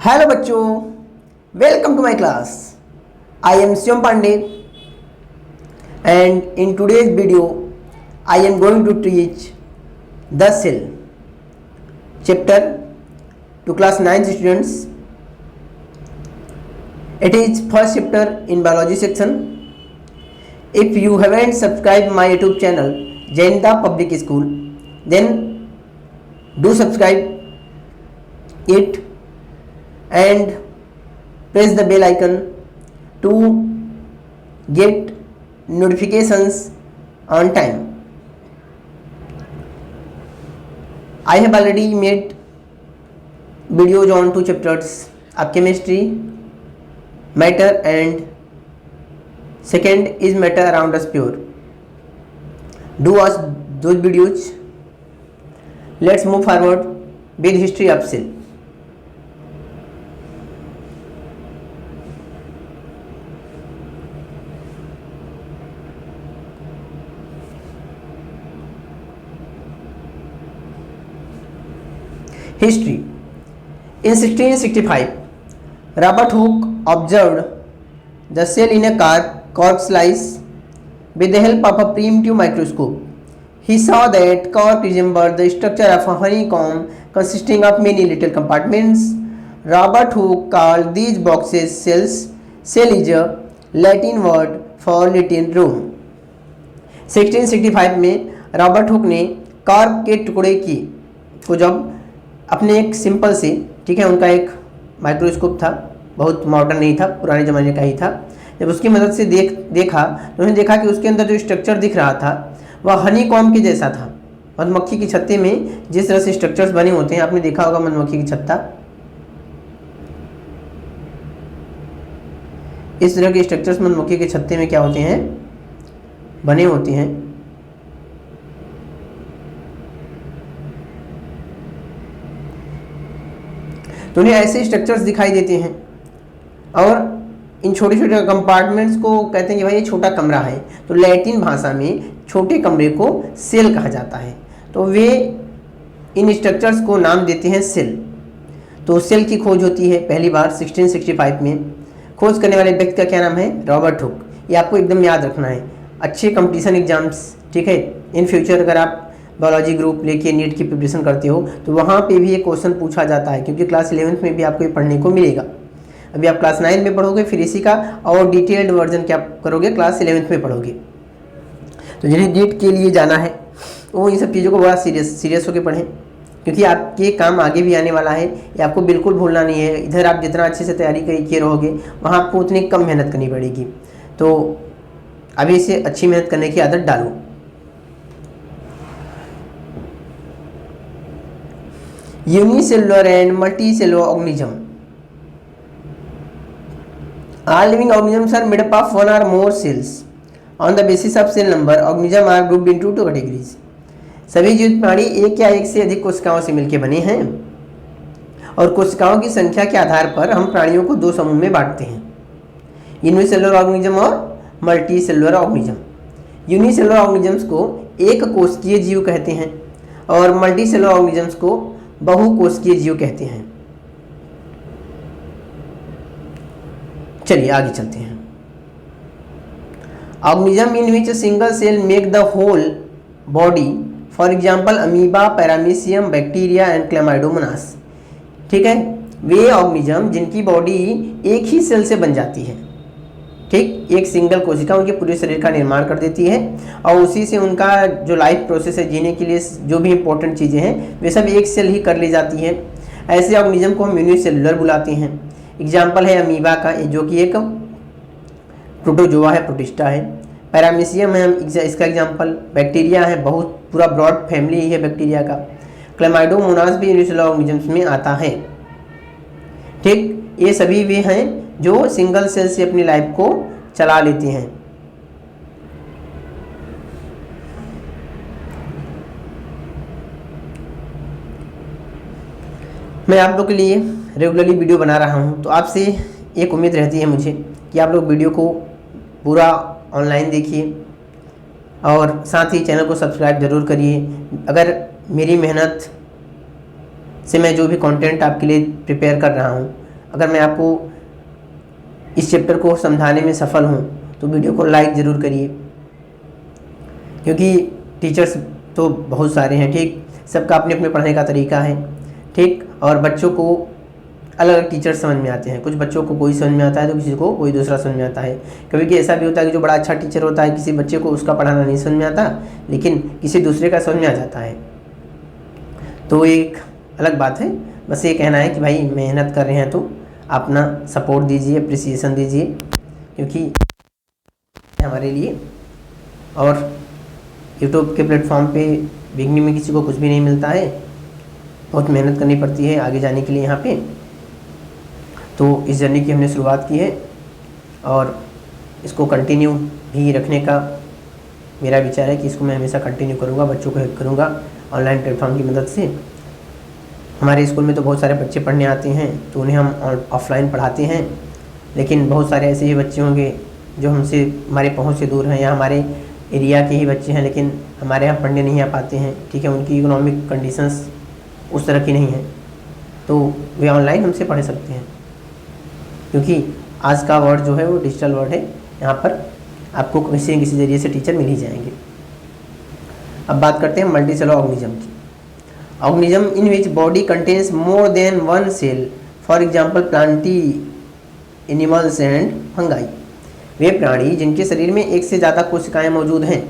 Hello बच्चों, welcome to my class. I am Shivam Pandey and in today's video I am going to teach the cell chapter to class 9th students. It is first chapter in biology section. If you haven't subscribed my YouTube channel Jainta Public School, then do subscribe it and press the bell icon to get notifications on time. I have already made videos on two chapters of chemistry, matter, and second is matter around us pure. Do watch those videos. Let's move forward with history of cell. History. In 1665, Robert Hooke observed the cell in a cork slice with the help of a primitive microscope. He saw that cork resembled the structure of a honeycomb consisting of many little compartments. Robert Hooke called these boxes cells. Cell is a Latin word for little room. 1665 में Robert Hooke ने cork के टुकड़े को जब अपने एक simple से उनका एक माइक्रोस्कोप था, बहुत मॉडर्न नहीं था, पुराने ज़माने का ही था। जब उसकी मदद से देखा तो उन्होंने देखा कि उसके अंदर जो स्ट्रक्चर दिख रहा था वह हनी कॉम्ब के जैसा था। मधुमक्खी की छत्ते में जिस तरह से स्ट्रक्चर्स बने होते हैं, आपने देखा होगा मधुमक्खी की छत्ता, इस तरह के स्ट्रक्चर्स मधुमक्खी के छत्ते में क्या होते हैं, बने होते हैं। तो उन्हें ऐसे स्ट्रक्चर्स दिखाई देते हैं और इन छोटे छोटे कंपार्टमेंट्स को कहते हैं कि भाई ये छोटा कमरा है। तो लैटिन भाषा में छोटे कमरे को सेल कहा जाता है। तो वे इन स्ट्रक्चर्स को नाम देते हैं सेल। तो सेल की खोज होती है पहली बार 1665 में। खोज करने वाले व्यक्ति का क्या नाम है? Robert Hooke. ये आपको एकदम याद रखना है। अच्छे कंपटीशन एग्जाम्स, ठीक है, इन फ्यूचर अगर आप बायोलॉजी ग्रुप लेके नीट की प्रिपरेशन करते हो तो वहाँ पे भी ये क्वेश्चन पूछा जाता है, क्योंकि क्लास 11th में भी आपको ये पढ़ने को मिलेगा। अभी आप क्लास 9 में पढ़ोगे, फिर इसी का और डिटेल्ड वर्जन क्या करोगे, क्लास 11th में पढ़ोगे। तो जिन्हें नीट के लिए जाना है वो इन सब चीज़ों को बड़ा सीरियस होकर पढ़ें, क्योंकि आपके काम आगे भी आने वाला है। ये आपको बिल्कुल भूलना नहीं है। इधर आप जितना अच्छे से तैयारी किए रहोगे वहाँ आपको उतनी कम मेहनत करनी पड़ेगी। तो अभी इसे अच्छी मेहनत करने की आदत डालो। Unicellular and multicellular organism. All living organisms are made up of one or more cells. On the basis of cell number, organisms are grouped into two categories. सभी जीवित प्राणी एक या एक से अधिक कोशिकाओं से मिलकर बने हैं और कोशिकाओं की संख्या के आधार पर हम प्राणियों को दो समूह में बांटते हैं, यूनिसेलुलर ऑर्गेनिज्म और मल्टीसेलुलर ऑर्गेनिज्म। यूनिसेलुलर ऑर्गेनिजम्स को एक कोशिकीय जीव कहते हैं और मल्टीसेलुलर ऑर्गेनिजम्स को बहुकोशिकीय जीव कहते हैं। चलिए आगे चलते हैं। Organism in which single cell make the whole body, for example amoeba, paramecium, bacteria and chlamydomonas. ठीक है, वे ऑर्गेनिज्म जिनकी बॉडी एक ही सेल से बन जाती है, ठीक, एक सिंगल कोशिका उनके पूरे शरीर का निर्माण कर देती है और उसी से उनका जो लाइफ प्रोसेस है, जीने के लिए जो भी इंपॉर्टेंट चीज़ें हैं वे सब एक सेल ही कर ली जाती हैं। ऐसे ऑर्गेनिज्म को हम यूनिसेलुलर बुलाते हैं। एग्जाम्पल है अमीबा का, जो कि एक प्रोटोजोआ है, प्रोटिस्टा है। पैरामीशियम है इसका एग्जाम्पल। बैक्टीरिया है, बहुत पूरा ब्रॉड फैमिली है बैक्टीरिया का। क्लेमाइडोमोनास भी यूनिसेलुलर ऑर्गेनिज्म्स में आता है। ठीक, ये सभी वे हैं जो सिंगल सेल से अपनी लाइफ को चला लेते हैं। मैं आप लोग के लिए रेगुलरली वीडियो बना रहा हूं, तो आपसे एक उम्मीद रहती है मुझे कि आप लोग वीडियो को पूरा ऑनलाइन देखिए और साथ ही चैनल को सब्सक्राइब ज़रूर करिए। अगर मेरी मेहनत से मैं जो भी कंटेंट आपके लिए प्रिपेयर कर रहा हूँ अगर मैं आपको इस चैप्टर को समझाने में सफल हूँ तो वीडियो को लाइक ज़रूर करिए, क्योंकि टीचर्स तो बहुत सारे हैं, ठीक, सबका अपने अपने पढ़ने का तरीका है, ठीक, और बच्चों को अलग अलग टीचर समझ में आते हैं। कुछ बच्चों को कोई समझ में आता है तो किसी को कोई दूसरा समझ में आता है। कभी कभी ऐसा भी होता है कि जो बड़ा अच्छा टीचर होता है, किसी बच्चे को उसका पढ़ाना नहीं समझ में आता, लेकिन किसी दूसरे का समझ में आ जाता है, तो एक अलग बात है। बस ये कहना है कि भाई मेहनत कर रहे हैं तो अपना सपोर्ट दीजिए, अप्रिसिएशन दीजिए, क्योंकि हमारे लिए। और यूट्यूब के प्लेटफॉर्म पे बिगनिंग में किसी को कुछ भी नहीं मिलता है, बहुत मेहनत करनी पड़ती है आगे जाने के लिए यहाँ पे। तो इस जर्नी की हमने शुरुआत की है और इसको कंटिन्यू भी रखने का मेरा विचार है कि इसको मैं हमेशा कंटिन्यू करूँगा, बच्चों को हेल्प करूँगा ऑनलाइन प्लेटफॉर्म की मदद से। हमारे स्कूल में तो बहुत सारे बच्चे पढ़ने आते हैं तो उन्हें हम ऑफलाइन पढ़ाते हैं, लेकिन बहुत सारे ऐसे ही बच्चे होंगे जो हमसे हमारे पहुंच से दूर हैं या हमारे एरिया के ही बच्चे हैं लेकिन हमारे यहाँ पढ़ने नहीं आ पाते हैं, ठीक है, उनकी इकोनॉमिक कंडीशंस उस तरह की नहीं है, तो वे ऑनलाइन हमसे पढ़ सकते हैं, क्योंकि आज का वर्ड जो है वो डिजिटल वर्ड है। यहाँ पर आपको किसी न किसी जरिए से टीचर मिल ही जाएंगे। अब बात करते हैं मल्टीसेलुलर ऑर्गेनिज्म की। Organism in which body contains more than one cell, for example plantae, animals and fungi. वे प्राणी जिनके शरीर में एक से ज़्यादा कोशिकाएं मौजूद हैं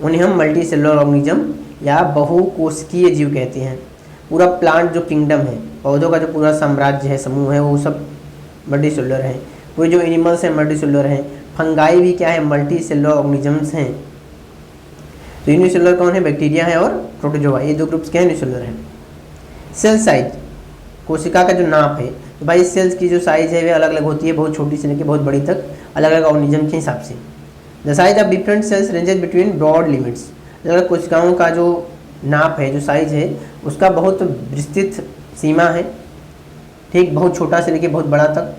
उन्हें हम मल्टी सेलुलर ऑर्गेनिज्म या बहुकोशिकीय जीव कहते हैं। पूरा प्लांट जो किंगडम है, पौधों का जो पूरा साम्राज्य है, समूह है, वो सब मल्टी सेलुलर हैं। पूरे जो एनिमल्स हैं मल्टी सेलुलर हैं। फंगाई भी क्या है, मल्टी सेलुलर ऑर्गेनिजम्स हैं। तो यूनिसेलुलर कौन है, बैक्टीरिया है और प्रोटोजोआ, ये दो ग्रुप्स क्या है, यूनिसेलुलर हैं। सेल साइज, कोशिका का जो नाप है, तो भाई सेल्स की जो साइज है वे अलग अलग होती है, बहुत छोटी से लेकर बहुत बड़ी तक, अलग अलग ऑर्गेनिज्म के हिसाब से। The size of different cells ranges between broad limits, अलग अलग कोशिकाओं का जो नाप है, जो साइज है, उसका बहुत विस्तृत सीमा है, ठीक, बहुत छोटा से लेकर बहुत बड़ा तक,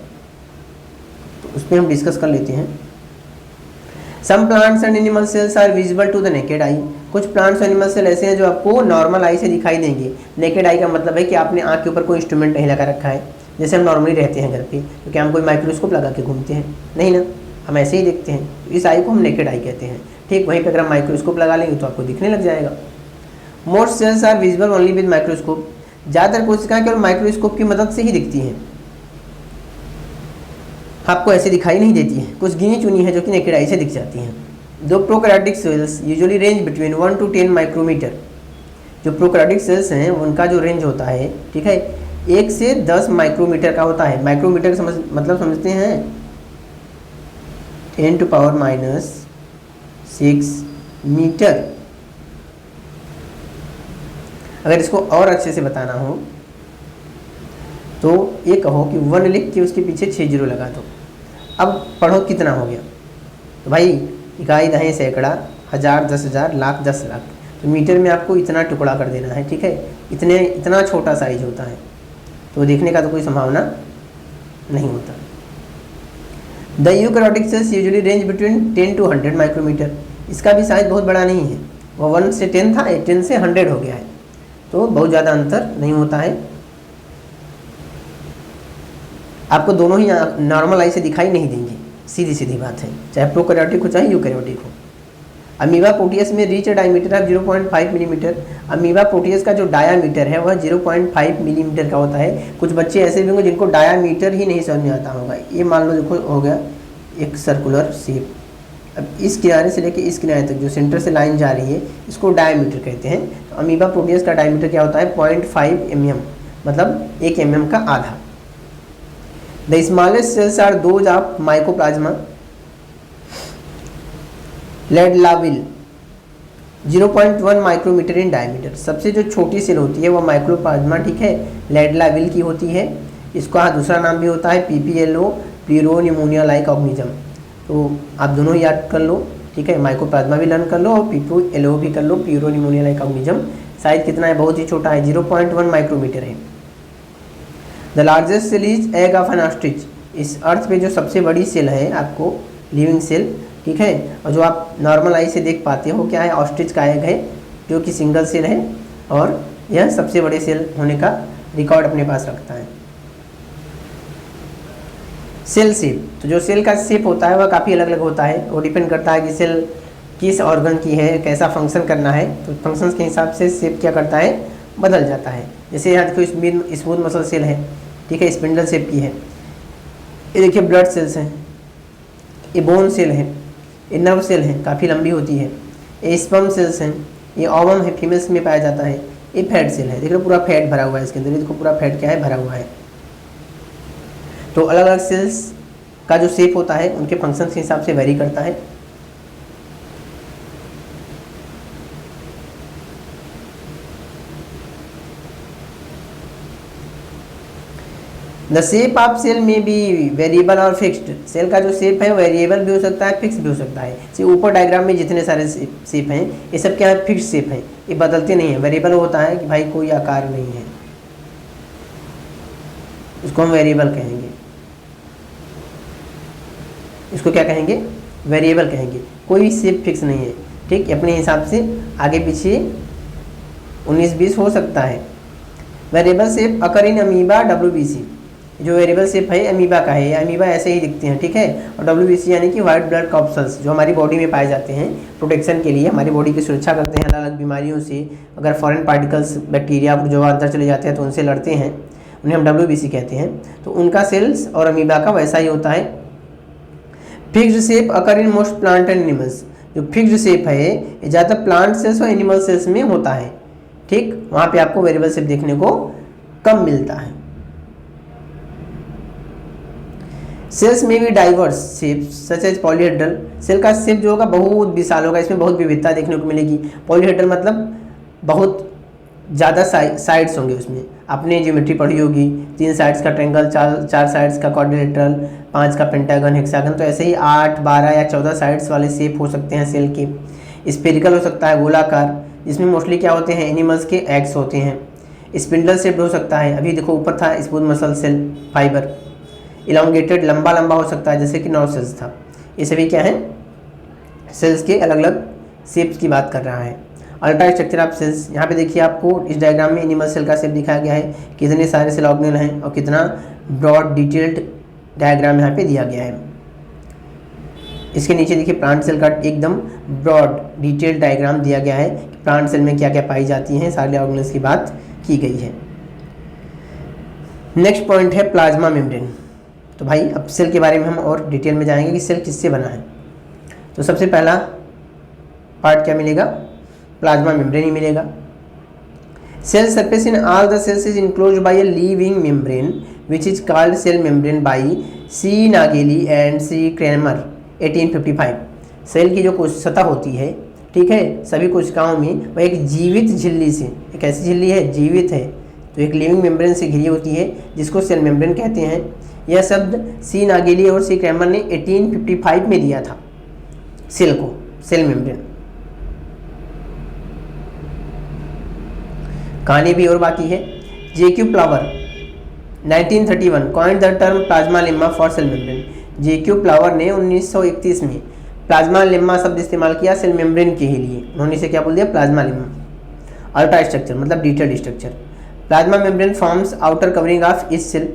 तो उस पर हम डिस्कस कर लेते हैं। Some plants and animal cells are visible to the naked eye. कुछ प्लांट्स और एनिमल सेल ऐसे हैं जो आपको नॉर्मल आई से दिखाई देंगे। नेकेड आई का मतलब है कि आपने आँख के ऊपर कोई इंस्ट्रूमेंट नहीं लगा रखा है, जैसे हम नॉर्मली रहते हैं घर पे, क्योंकि हम कोई माइक्रोस्कोप लगा के घूमते हैं नहीं ना, हम ऐसे ही देखते हैं, तो इस आई को हम नेकेड आई कहते हैं, ठीक। वहीं पर अगर हम माइक्रोस्कोप लगा लेंगे तो आपको दिखने लग जाएगा। Most cells are visible only with microscope, ज़्यादातर कोशिकाएं केवल माइक्रोस्कोप की मदद से ही दिखती हैं, आपको ऐसे दिखाई नहीं देती हैं। कुछ गिनी चुनी है जो कि नेकेड आई से दिख जाती हैं। दो prokaryotic cells usually range between 1 to 10 micrometre. जो प्रोकैरियोटिक सेल्स हैं उनका जो रेंज होता है, ठीक है, 1 से 10 माइक्रोमीटर का होता है। माइक्रोमीटर का मतलब समझते हैं 10⁻⁻6 मीटर। अगर इसको और अच्छे से बताना हो तो ये कहो कि 1 लिख के उसके पीछे 6 जीरो लगा दो। अब पढ़ो कितना हो गया, तो भाई इकाई, दहें, सैकड़ा, हज़ार, 10,000, लाख, 10 लाख, तो मीटर में आपको इतना टुकड़ा कर देना है, ठीक है। इतना छोटा साइज होता है, तो देखने का तो कोई संभावना नहीं होता। The eukaryotic cells usually range between 10 to 100 micrometre. इसका भी साइज बहुत बड़ा नहीं है, वो 1 से 10 था, 10 से 100 हो गया है, तो बहुत ज़्यादा अंतर नहीं होता है। आपको दोनों ही नॉर्मल आई से दिखाई नहीं देंगे, सीधी सीधी बात है, चाहे प्रोकैरियोटिक हो चाहे यूकैरियोटिक हो। अमीबा प्रोटियस में reach diameter of 0.5 millimetre. Amoeba Proteus का जो डायामीटर है वह 0.5 मिलीमीटर का होता है। कुछ बच्चे ऐसे भी होंगे जिनको डायामीटर ही नहीं समझ में आता होगा। ये मान लो देखो हो गया एक सर्कुलर शेप, अब इस किनारे से लेकर इस किनारे तक जो सेंटर से लाइन जा रही है इसको डायामीटर कहते हैं। तो अमीबा प्रोटियस का डायमीटर क्या होता है, 0.5 mm, मतलब 1 mm का आधा। The smallest cells are those of mycoplasma laidlawii 0.1 micrometre in diameter. सबसे जो छोटी सेल होती है वह माइक्रोप्लाज्मा, ठीक है, लेडलाविल की होती है। इसका दूसरा नाम भी होता है PPLO, प्यूरोनिमोनिया लाइक ऑर्गेनिज्म। तो आप दोनों याद कर लो, ठीक है, माइक्रोप्लाज्मा भी लर्न कर लो और PPLO भी कर लो, प्यूरोनिमोनिया लाइक ऑर्गेनिज्म। साइज कितना है, बहुत ही छोटा है, 0.1 माइक्रोमीटर है। The largest cell is egg of an ostrich. इस अर्थ पे जो सबसे बड़ी सेल है आपको लिविंग सेल, ठीक है, और जो आप नॉर्मल आई से देख पाते हो क्या है, ऑस्ट्रिच का एग है जो कि सिंगल सेल है और यह सबसे बड़े सेल होने का रिकॉर्ड अपने पास रखता है। सेल शेप, तो जो सेल का शेप होता है वह काफ़ी अलग अलग होता है। वो डिपेंड करता है कि सेल किस ऑर्गन की है, कैसा फंक्शन करना है, तो फंक्शंस के हिसाब से शेप क्या करता है, बदल जाता है। जैसे यहाँ देखो स्मूथ मसल सेल है, ठीक है, स्पिंडल शेप की है। ये देखिए ब्लड सेल्स हैं, ये बोन सेल है, ये नर्व सेल है, काफ़ी लंबी होती है। ये स्पर्म सेल्स हैं, ये ओवम है, फीमेल्स में पाया जाता है। ये फैट सेल है, देख लो पूरा फैट भरा हुआ है इसके अंदर, देखो पूरा फैट क्या है, भरा हुआ है। तो अलग अलग सेल्स का जो शेप होता है उनके फंक्शन के हिसाब से वेरी करता है। The shape of cell may B variable और फिक्स्ड, सेल का जो शेप है वेरिएबल भी हो सकता है, फिक्स भी हो सकता है। जैसे ऊपर डायग्राम में जितने सारे शेप हैं ये सब क्या है, फिक्स शेप है, ये बदलते नहीं है। वेरिएबल होता है कि भाई कोई आकार नहीं है, इसको हम वेरिएबल कहेंगे। इसको क्या कहेंगे, वेरिएबल कहेंगे। कोई शेप फिक्स नहीं है, ठीक, अपने हिसाब से आगे पीछे 19-20 हो सकता है। Variable shape occur in amoeba WBC, जो वेरिएबल शेप है अमीबा का है, अमीबा ऐसे ही दिखते हैं, ठीक है। और WBC यानी कि वाइट ब्लड कॉप्सल्स, जो हमारी बॉडी में पाए जाते हैं, प्रोटेक्शन के लिए हमारी बॉडी की सुरक्षा करते हैं अलग अलग बीमारियों से। अगर फॉरेन पार्टिकल्स बैक्टीरिया जो अंदर चले जाते हैं तो उनसे लड़ते हैं, उन्हें हम WBC कहते हैं। तो उनका सेल्स और अमीबा का वैसा ही होता है। Fixed shape occur in most plant and animals, जो फिक्स्ड शेप है ये ज़्यादातर प्लांट सेल्स और एनिमल सेल्स में होता है, ठीक। वहाँ पे आपको वेरिएबल शेप देखने को कम मिलता है। सेल्स में भी diverse shapes such as polyhedral, cell का शेप जो होगा बहुत विशाल होगा, इसमें बहुत विविधता देखने को मिलेगी। पॉलीहेड्रल मतलब बहुत ज़्यादा साइड्स होंगे उसमें, आपने ज्योमेट्री पढ़ी होगी, 3 साइड्स का ट्रायंगल, 4 साइड्स का क्वाड्रिलेटरल, 5 का पेंटागन, हेक्सागन, तो ऐसे ही 8, 12 या 14 साइड्स वाले शेप हो सकते हैं सेल के। स्फेरिकल हो सकता है, गोलाकार, जिसमें मोस्टली क्या होते हैं, एनिमल्स के एग्स होते हैं। स्पिंडल शेप्ड हो सकता है, अभी देखो ऊपर था smooth muscle cell fibre. Elongated, लंबा लंबा हो सकता है, जैसे कि नर्व सेल्स था। ये सभी क्या है, सेल्स के अलग अलग शेप्स की बात कर रहा है। अल्ट्रा स्ट्रक्चर ऑफ सेल्स, यहाँ पे देखिए आपको इस डायग्राम में एनिमल सेल का शेप दिखाया गया है, कितने सारे सेल ऑर्गेनेल हैं और कितना ब्रॉड डिटेल्ड डायग्राम यहाँ पे दिया गया है। इसके नीचे देखिए प्लांट सेल का एकदम ब्रॉड डिटेल्ड डायग्राम दिया गया है कि प्लांट सेल में क्या क्या पाई जाती हैं, सारे ऑर्गेनेल्स की बात की गई है। नेक्स्ट पॉइंट है प्लाज्मा मेम्ब्रेन। तो भाई अब सेल के बारे में हम और डिटेल में जाएंगे कि सेल किससे बना है। तो सबसे पहला पार्ट क्या मिलेगा, प्लाज्मा मेम्ब्रेन ही मिलेगा। Cell surface in all the cells is enclosed by a living membrane which is called cell membrane by C Nageli and C Cramer 1855। Cell की जो सतह होती है, ठीक है, सभी कोशिकाओं में वह एक जीवित झिल्ली से, एक ऐसी झिल्ली है जीवित है, तो एक लिविंग मेम्ब्रेन से घिरी होती है जिसको सेल मेम्ब्रेन कहते हैं। यह शब्द सी नागेली और सी क्रैमर ने 1855 में दिया था सेल को, सेल मेम्ब्रेन। कहानी भी और बाकी है। J Q Plowe 1931 coined the term plasmalemma for cell membrane. J Q Plowe ने 1931 में प्लाज्मा लेम्मा शब्द इस्तेमाल किया सेल मेम्ब्रेन के ही लिए। उन्होंने इसे क्या बोल दिया, प्लाज्मा लेम्मा। अल्ट्रा स्ट्रक्चर मतलब detailed structure. Plasma membrane forms outer covering of इस सेल,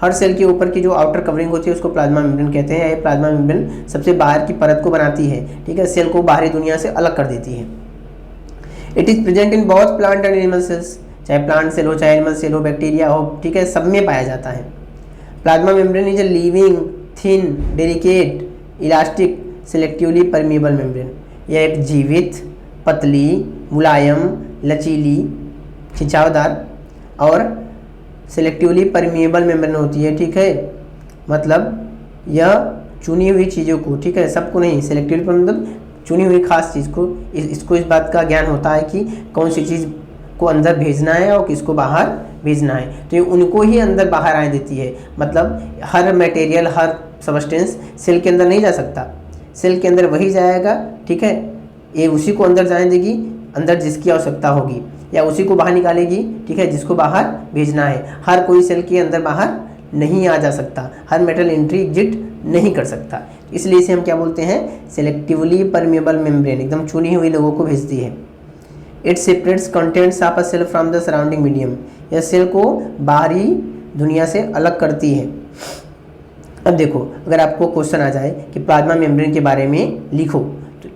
हर सेल के ऊपर की जो आउटर कवरिंग होती है उसको प्लाज्मा मेम्ब्रेन कहते हैं। ये प्लाज्मा मेम्ब्रेन सबसे बाहर की परत को बनाती है, ठीक है, सेल को बाहरी दुनिया से अलग कर देती है। It is present in both plant and animal sales, चाहे प्लांट सेल हो चाहे एनिमल सेल हो, बैक्टीरिया हो, ठीक है, सब में पाया जाता है। Plasma membrane is a living thin delicate elastic selectively permeable membrane. यह एक जीवित, पतली, मुलायम, लचीली, खिंचावदार और सेलेक्टिवली परमिएबल मेम्ब्रेन होती है, ठीक है। मतलब यह चुनी हुई चीज़ों को, ठीक है, सबको नहीं, सेलेक्टिवली मतलब चुनी हुई खास चीज़ को, इसको इस बात का ज्ञान होता है कि कौन सी चीज़ को अंदर भेजना है और किसको बाहर भेजना है, तो ये उनको ही अंदर बाहर आने देती है। मतलब हर मटेरियल, हर सब्सटेंस सेल के अंदर नहीं जा सकता, सेल के अंदर वही जाएगा, ठीक है, ये उसी को अंदर जाने देगी अंदर जिसकी आवश्यकता होगी, या उसी को बाहर निकालेगी, ठीक है, जिसको बाहर भेजना है। हर कोई सेल के अंदर बाहर नहीं आ जा सकता, हर मेटल एंट्री एग्जिट नहीं कर सकता, इसलिए इसे हम क्या बोलते हैं, सेलेक्टिवली परमिएबल मेम्ब्रेन, एकदम चुनी हुई लोगों को भेजती है। It separates contents of a cell from the surrounding medium, यह सेल को बाहरी दुनिया से अलग करती है। अब देखो, अगर आपको क्वेश्चन आ जाए कि प्लाज्मा मेम्ब्रेन के बारे में लिखो, तो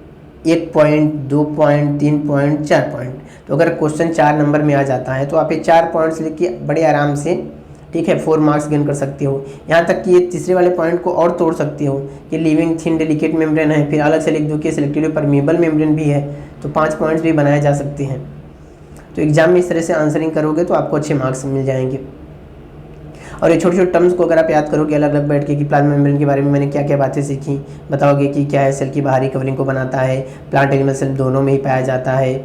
1 पॉइंट, 2 पॉइंट, 3 पॉइंट, 4 पॉइंट, तो अगर क्वेश्चन 4 नंबर में आ जाता है तो आप ये 4 पॉइंट्स लिख के बड़े आराम से, ठीक है, 4 मार्क्स गेन कर सकते हो। यहाँ तक कि ये तीसरे वाले पॉइंट को और तोड़ सकते हो कि लिविंग थिन डेलिकेट मेम्ब्रेन है, फिर अलग से लिख दो कि सिलेक्टिवली परमिएबल मेम्ब्रेन भी है, तो 5 पॉइंट्स भी बनाए जा सकते हैं। तो एग्जाम में इस तरह से आंसरिंग करोगे तो आपको अच्छे मार्क्स मिल जाएंगे। और ये छोटे छोटे टर्म्स को अगर आप याद करोगे अलग अलग बैठ के कि प्लाज्मा मेम्ब्रेन के बारे में मैंने क्या क्या बातें सीखी, बताओगे कि क्या है, सेल की बाहरी कवरिंग को बनाता है, प्लांट एनिमल सेल दोनों में ही पाया जाता है,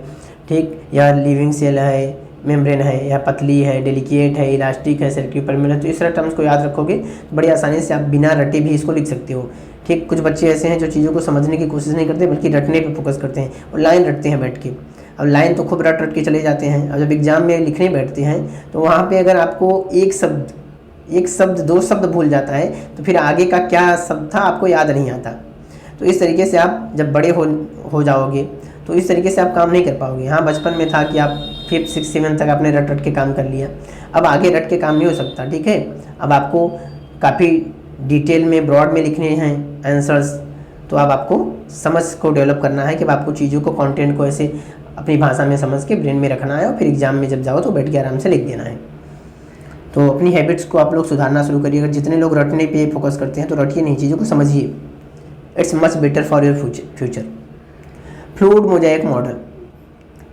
ठीक, या लिविंग सेल है, मेम्ब्रेन है, या पतली है, डेलिकेट है, इलास्टिक है, सेलेक्टिव परमिएबल। तो इस तरह टर्म्स को याद रखोगे तो बड़ी आसानी से आप बिना रटे भी इसको लिख सकते हो। ठीक, कुछ बच्चे ऐसे हैं जो चीज़ों को समझने की कोशिश नहीं करते बल्कि रटने पर फोकस करते हैं और लाइन रटते हैं बैठ के। अब लाइन तो खूब रट रट के चले जाते हैं, अब जब एग्जाम में लिखने बैठते हैं तो वहाँ पे अगर आपको एक शब्द 2 शब्द भूल जाता है तो फिर आगे का क्या शब्द था आपको याद नहीं आता। तो इस तरीके से आप जब बड़े हो जाओगे तो इस तरीके से आप काम नहीं कर पाओगे। हाँ, बचपन में था कि आप 5th 6th 7th तक आपने रट रट के काम कर लिया, अब आगे रट के काम नहीं हो सकता। ठीक है, अब आपको काफ़ी डिटेल में, ब्रॉड में लिखने हैं आंसर्स, तो अब आपको समझ को डेवलप करना है कि अब आपको चीज़ों को, कंटेंट को ऐसे अपनी भाषा में समझ के ब्रेन में रखना है और फिर एग्जाम में जब जाओ तो बैठ के आराम से लिख देना है। तो अपनी हैबिट्स को आप लोग सुधारना शुरू करिए। अगर जितने लोग रटने पे फोकस करते हैं तो रटिए नहीं, चीज़ों को समझिए। It's much better for your future. Fluid mosaic model,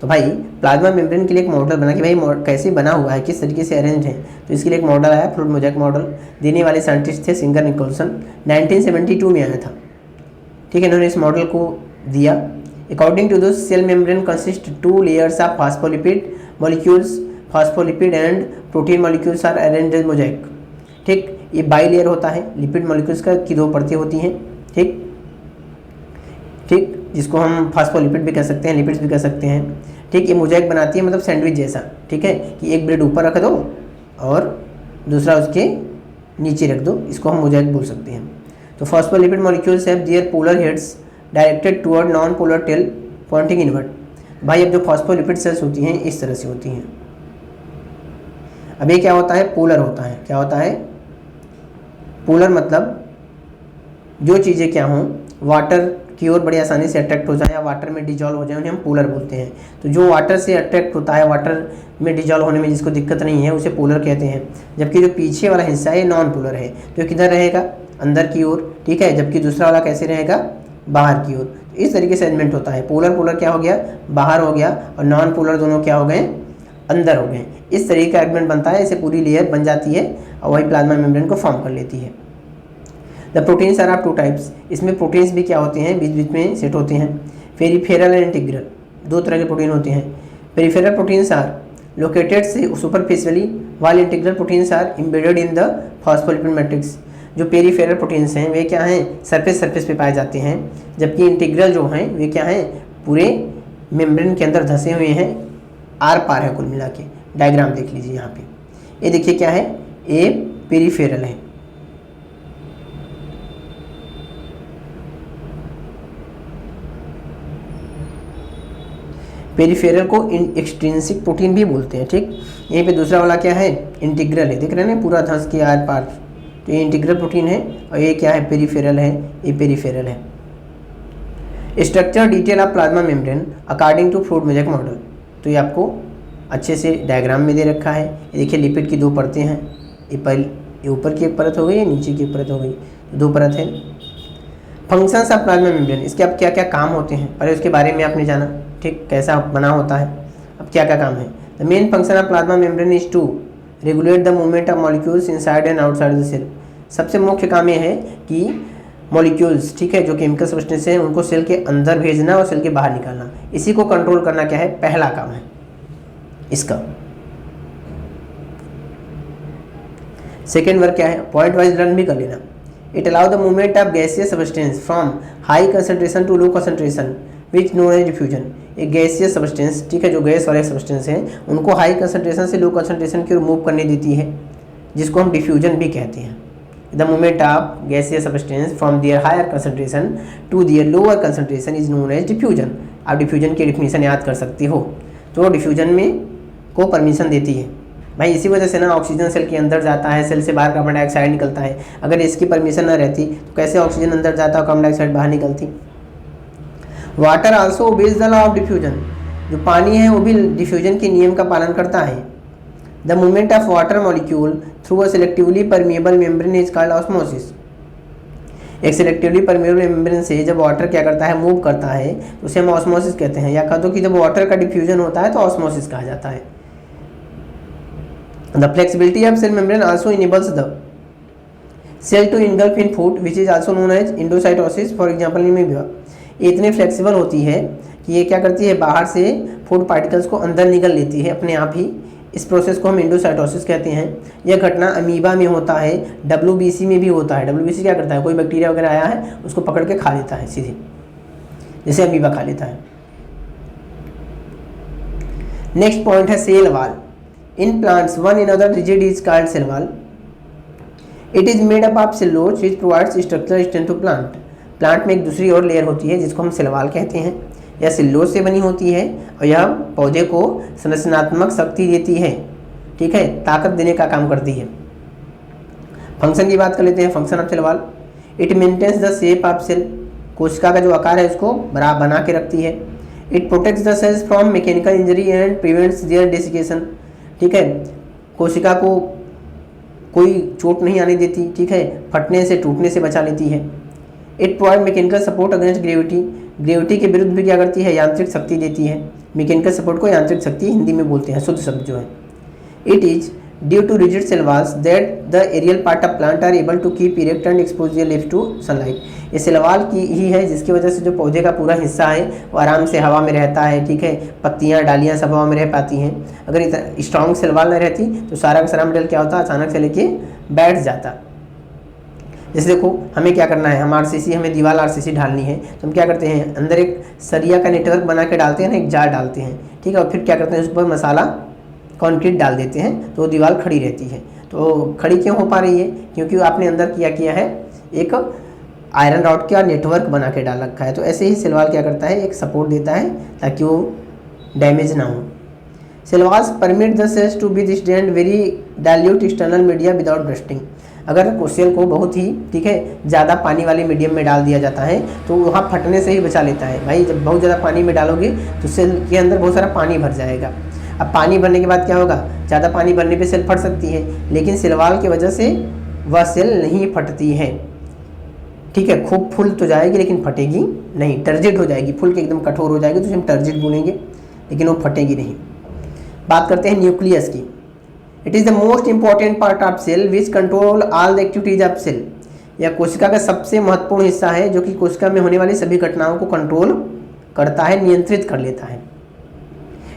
तो भाई प्लाज्मा मेम्ब्रेन के लिए एक मॉडल बना कि भाई कैसे बना हुआ है, किस तरीके से अरेंज है, तो इसके लिए एक मॉडल आया, फ्लूइड मोजाइक मॉडल। देने वाले साइंटिस्ट थे सिंगर निकोलसन, 1972 में आया था। ठीक है, इन्होंने इस मॉडल को दिया। According to this cell membrane consist 2 layers of phospholipid molecules, phospholipid and protein molecules are arranged as mosaic. ठीक, ये बाई लेयर होता है, लिपिड मॉलिक्यूल्स का की 2 परतें होती हैं। ठीक, जिसको हम फॉस्फोलिपिड भी कह सकते हैं, लिपिड्स भी कह सकते हैं। ठीक, ये मोजाइक बनाती है, मतलब सैंडविच जैसा। ठीक है, कि एक ब्रेड ऊपर रख दो और दूसरा उसके नीचे रख दो, इसको हम मोजाइक बोल सकते हैं। तो phospholipid molecules have their polar heads directed toward non polar tail pointing inward. भाई अब जो फॉस्फोलिपिड सेल्स होती हैं इस तरह से होती हैं। अब ये क्या होता है, पोलर होता है। क्या होता है, पोलर, मतलब जो चीज़ें क्या हों, वाटर की ओर बड़ी आसानी से अट्रैक्ट हो जाए या वाटर में डिजॉल्व हो जाए, उन्हें हम पोलर बोलते हैं। तो जो वाटर से अट्रैक्ट होता है, वाटर में डिजॉल्व होने में जिसको दिक्कत नहीं है, उसे पोलर कहते हैं। जबकि जो पीछे वाला हिस्सा है नॉन पोलर है, तो किधर रहेगा, अंदर की ओर। ठीक है, जबकि दूसरा वाला कैसे रहेगा, बाहर की ओर। तो इस तरीके से अरेंजमेंट होता है। पोलर क्या हो गया, बाहर हो गया, और नॉन पोलर दोनों क्या हो गए, अंदर हो गए। इस तरीके का अरेंजमेंट बनता है, इसे पूरी लेयर बन जाती है और वही प्लाज्मा मेम्ब्रेन को फॉर्म कर लेती है। The proteins are of 2 types. इसमें प्रोटीन्स भी क्या होते हैं, बीच बीच में सेट होते हैं। पेरिफेरल एंड इंटीग्रल, 2 तरह के प्रोटीन होते हैं। Peripheral proteins are located superficially while integral proteins are embedded in the phospholipid matrix. जो पेरिफेरल प्रोटीन्स हैं वे क्या हैं, सरफेस पे पाए जाते हैं, जबकि इंटीग्रल जो हैं वे क्या हैं, पूरे मेम्ब्रेन के अंदर धंसे हुए हैं, आर पार है कुल मिला के। डायग्राम देख लीजिए यहाँ पे, ये देखिए क्या है, ये पेरिफेरल है। पेरिफेरल को एक्सट्रिंसिक प्रोटीन भी बोलते हैं। ठीक, यहीं पे दूसरा वाला क्या है, इंटीग्रल है, देख रहे हैं ना, पूरा धंस के आर पार। तो ये इंटीग्रल प्रोटीन है और ये क्या है, पेरिफेरल है, ये पेरिफेरल है। Structure detail of plasma membrane according to fluid mosaic model, तो ये आपको अच्छे से डायग्राम में दे रखा है। ये देखिए लिपिड की 2 परतें हैं, ये ऊपर की एक परत हो गई, ये नीचे की एक परत हो गई, 2 परत है। फंक्शंस ऑफ प्लाज्मा मेम्ब्रेन, इसके अब क्या क्या काम होते हैं, पहले उसके बारे में आपने जाना। ठीक, कैसा बना होता है, अब क्या क्या काम है। The main function of plasma membrane is to regulate the movement of molecules inside and outside the cell. सबसे मुख्य काम ये है कि मॉलिक्यूल्स, ठीक है, जो केमिकल सब्सटेंस हैं उनको सेल के अंदर भेजना और सेल के बाहर निकालना, इसी को कंट्रोल करना क्या है, पहला काम है इसका। सेकेंड वर्क क्या है, पॉइंट वाइज लर्न भी कर लेना। It allow the movement of gaseous substance from high concentration to low concentration which known as diffusion. एक गैसियस सब्सटेंस, ठीक है, जो गैस वाले सब्सटेंस हैं उनको हाई कंसंट्रेशन से लो कंसंट्रेशन की ओर मूव करने देती है, जिसको हम डिफ्यूजन भी कहते हैं। The movement of gaseous substance from their higher concentration to their lower concentration is known as diffusion. आप डिफ्यूजन की डेफिनेशन याद कर सकते हो। तो डिफ्यूजन में को परमिशन देती है भाई इसी वजह से ना ऑक्सीजन सेल के अंदर जाता है, सेल से बाहर कार्बन डाइऑक्साइड निकलता है। अगर इसकी परमिशन ना रहती तो कैसे ऑक्सीजन अंदर जाता और कार्बन डाइऑक्साइड बाहर निकलती। Water also obeys the law of diffusion, जो पानी है वो भी डिफ्यूजन के नियम का पालन करता है। The movement of water molecule through a selectively permeable membrane is called osmosis. एक सिलेक्टिवली परमिएबल मेम्ब्रेन से जब वाटर क्या करता है, मूव करता है, तो उसे हम ऑस्मोसिस कहते हैं। या कह दो कि जब वाटर का डिफ्यूजन होता है तो ऑस्मोसिस कहा जाता है। The flexibility of cell membrane also enables the cell to engulf in food which is also known as endocytosis. For example in ये इतनी फ्लेक्सिबल होती है कि ये क्या करती है, बाहर से फूड पार्टिकल्स को अंदर निगल लेती है अपने आप ही। इस प्रोसेस को हम इंडोसाइटोसिस कहते हैं। यह घटना अमीबा में होता है, डब्ल्यूबीसी में भी होता है। डब्ल्यूबीसी क्या करता है, कोई बैक्टीरिया वगैरह आया है उसको पकड़ के खा लेता है सीधे, जैसे अमीबा खा लेता है। नेक्स्ट पॉइंट है cell wall. In plants one another rigid is called cell wall. It is made up of cellulose which provides structural strength to plant. Plant में एक दूसरी और लेयर होती है जिसको हम सेल वॉल कहते हैं। यह सेलुलोज से बनी होती है और यह पौधे को संरचनात्मक शक्ति देती है, ठीक है, ताकत देने का काम करती है। फंक्शन की बात कर लेते हैं। Function of cell wall, it maintains the shape of cell. कोशिका का जो आकार है उसको बराबर बना के रखती है। It protects the cells from mechanical injury and prevents their desiccation, ठीक है, कोशिका को कोई चोट नहीं आने देती, ठीक है, फटने से टूटने से बचा लेती है। It provide mechanical support against gravity. Gravity के विरुद्ध भी क्या करती है, यांत्रिक शक्ति देती है। मैकेनिकल सपोर्ट को यांत्रिक शक्ति हिंदी में बोलते हैं, शुद्ध शब्द जो है। It is due to rigid cell walls that the aerial part of plant are able to keep erect and expose their leaves to sunlight. ये सेल वॉल की ही है जिसकी वजह से जो पौधे का पूरा हिस्सा है वो आराम से हवा में रहता है, ठीक है, पत्तियां डालियां सब हवा में रह पाती हैं। अगर इतना स्ट्रॉन्ग सेल वॉल न रहती तो सारा का सारा मटेरियल क्या होता, अचानक से लेके बैठ जाता। जैसे देखो हमें क्या करना है, हम आरसीसी, हमें दीवार आरसीसी ढालनी है, तो हम क्या करते हैं, अंदर एक सरिया का नेटवर्क बना के डालते हैं ना, एक जार डालते हैं, ठीक है, और फिर क्या करते हैं, उस पर मसाला कंक्रीट डाल देते हैं, तो दीवार खड़ी रहती है। तो खड़ी क्यों हो पा रही है, क्योंकि आपने अंदर किया है एक आयरन रॉड का नेटवर्क बना के डाल रखा है। तो ऐसे ही सेल वॉल क्या करता है, एक सपोर्ट देता है ताकि वो डैमेज ना हो। Cell walls permit the cells to be stand very dilute external media without bursting. अगर सेल को बहुत ही, ठीक है, ज़्यादा पानी वाले मीडियम में डाल दिया जाता है तो वहाँ फटने से ही बचा लेता है। भाई जब बहुत ज़्यादा पानी में डालोगे तो सेल के अंदर बहुत सारा पानी भर जाएगा। अब पानी भरने के बाद क्या होगा, ज़्यादा पानी भरने पे सेल फट सकती है, लेकिन सेल वॉल की वजह से वह सेल नहीं फटती है, ठीक है। खूब फूल तो जाएगी लेकिन फटेगी नहीं, टर्जिड हो जाएगी, फूल के एकदम कठोर हो जाएगी तो उसे हम टर्जिड बोलेंगे, लेकिन वो फटेगी नहीं। बात करते हैं न्यूक्लियस की। It is the most important part of cell which control all the activities of cell. यह कोशिका का सबसे महत्वपूर्ण हिस्सा है जो कि कोशिका में होने वाली सभी घटनाओं को कंट्रोल करता है, नियंत्रित कर लेता है।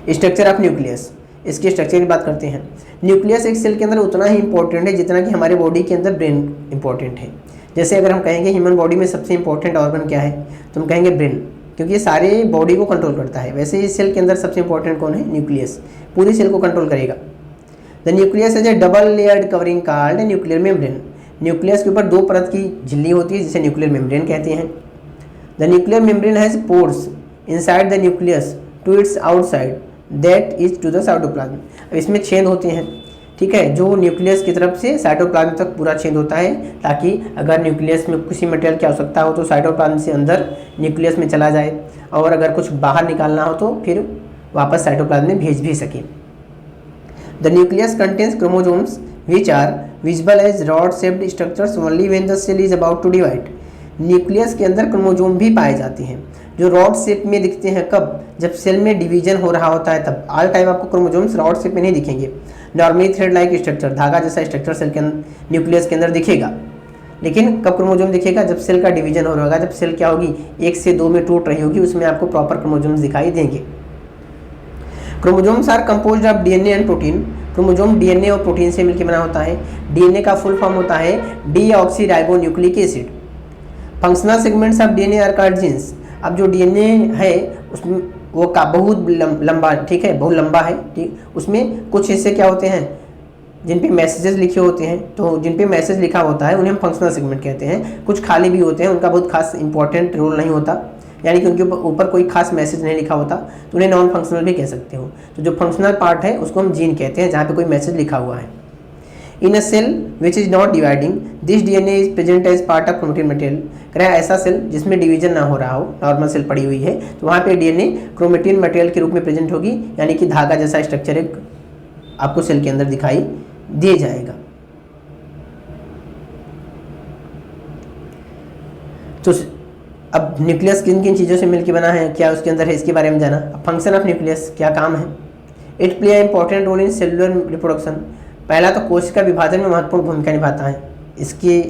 स्ट्रक्चर ऑफ न्यूक्लियस, इसके स्ट्रक्चर की बात करते हैं। न्यूक्लियस एक सेल के अंदर उतना ही इंपॉर्टेंट है जितना कि हमारे बॉडी के अंदर ब्रेन इंपॉर्टेंट है। जैसे अगर हम कहेंगे ह्यूमन बॉडी में सबसे इंपॉर्टेंट ऑर्गन क्या है, तो हम कहेंगे ब्रेन, क्योंकि ये सारे बॉडी को कंट्रोल करता है। वैसे ही सेल के अंदर सबसे इंपॉर्टेंट कौन है, न्यूक्लियस, पूरी सेल को कंट्रोल करेगा। The nucleus is A double layered covering called nuclear membrane. Nucleus के ऊपर दो परत की झिल्ली होती है जिसे न्यूक्लियर मेम्ब्रेन कहते हैं। The nuclear membrane has pores inside the nucleus to its outside that is to the cytoplasm. अब इसमें छेद होते हैं, ठीक है, जो न्यूक्लियस की तरफ से साइटोप्लाज्म तक पूरा छेद होता है, ताकि अगर न्यूक्लियस में किसी मटेरियल की आवश्यकता हो तो साइटोप्लाज्म से अंदर न्यूक्लियस में चला जाए, और अगर कुछ बाहर निकालना हो तो फिर वापस साइटोप्लाज्म में भेज भी सके। The nucleus contains chromosomes which are visible as rod shaped structures only when the cell is about to divide. Nucleus के अंदर क्रोमोसोम भी पाए जाते हैं जो रॉड शेप में दिखते हैं, कब, जब सेल में डिवीजन हो रहा होता है तब। ऑल टाइम आपको क्रोमोसोम्स रॉड शेप में नहीं दिखेंगे। नॉर्मली थ्रेड लाइक स्ट्रक्चर, धागा जैसा स्ट्रक्चर सेल के न्यूक्लियस के अंदर दिखेगा, लेकिन कब क्रोमोसोम दिखेगा, जब सेल का डिवीजन हो रहा होगा, जब सेल क्या होगी, 1 से 2 में टूट रही होगी, उसमें आपको प्रॉपर क्रोमोसोम्स दिखाई देंगे। Chromosomes are composed of DNA and protein. Chromosome DNA और प्रोटीन से मिलकर बना होता है। डीएनए का फुल फॉर्म होता है deoxyribonucleic acid. Functional segments of DNA are called genes. अब जो डीएनए है उसमें वो का बहुत लंबा, ठीक है, बहुत लंबा है, ठीक, उसमें कुछ हिस्से क्या होते हैं जिन पे मैसेजेस लिखे होते हैं, तो जिन पे मैसेज लिखा होता है उन्हें हम फंक्शनल सेगमेंट कहते हैं। कुछ खाली भी होते हैं, उनका बहुत खास इंपॉर्टेंट रोल नहीं होता, यानी कि उनके ऊपर कोई खास मैसेज नहीं लिखा होता, तो उन्हें नॉन फंक्शनल भी कह सकते हो। तो जो फंक्शनल पार्ट है उसको हम जीन कहते हैं, जहाँ पे कोई मैसेज लिखा हुआ है। In a cell which is not dividing this DNA is present as part of chromatin material. कह रहा है ऐसा सेल जिसमें डिवीजन ना हो रहा हो, नॉर्मल सेल पड़ी हुई है, तो वहाँ पे डीएनए क्रोमेटिन मटेरियल के रूप में प्रेजेंट होगी, यानी कि धागा जैसा स्ट्रक्चर एक आपको सेल के अंदर दिखाई दे जाएगा। तो अब न्यूक्लियस किन किन चीज़ों से मिलकर बना है, क्या उसके अंदर है, इसके बारे में जाना। अब फंक्शन ऑफ न्यूक्लियस क्या काम है। It play important role in cellular reproduction. पहला तो कोशिका विभाजन में महत्वपूर्ण भूमिका निभाता है, इसके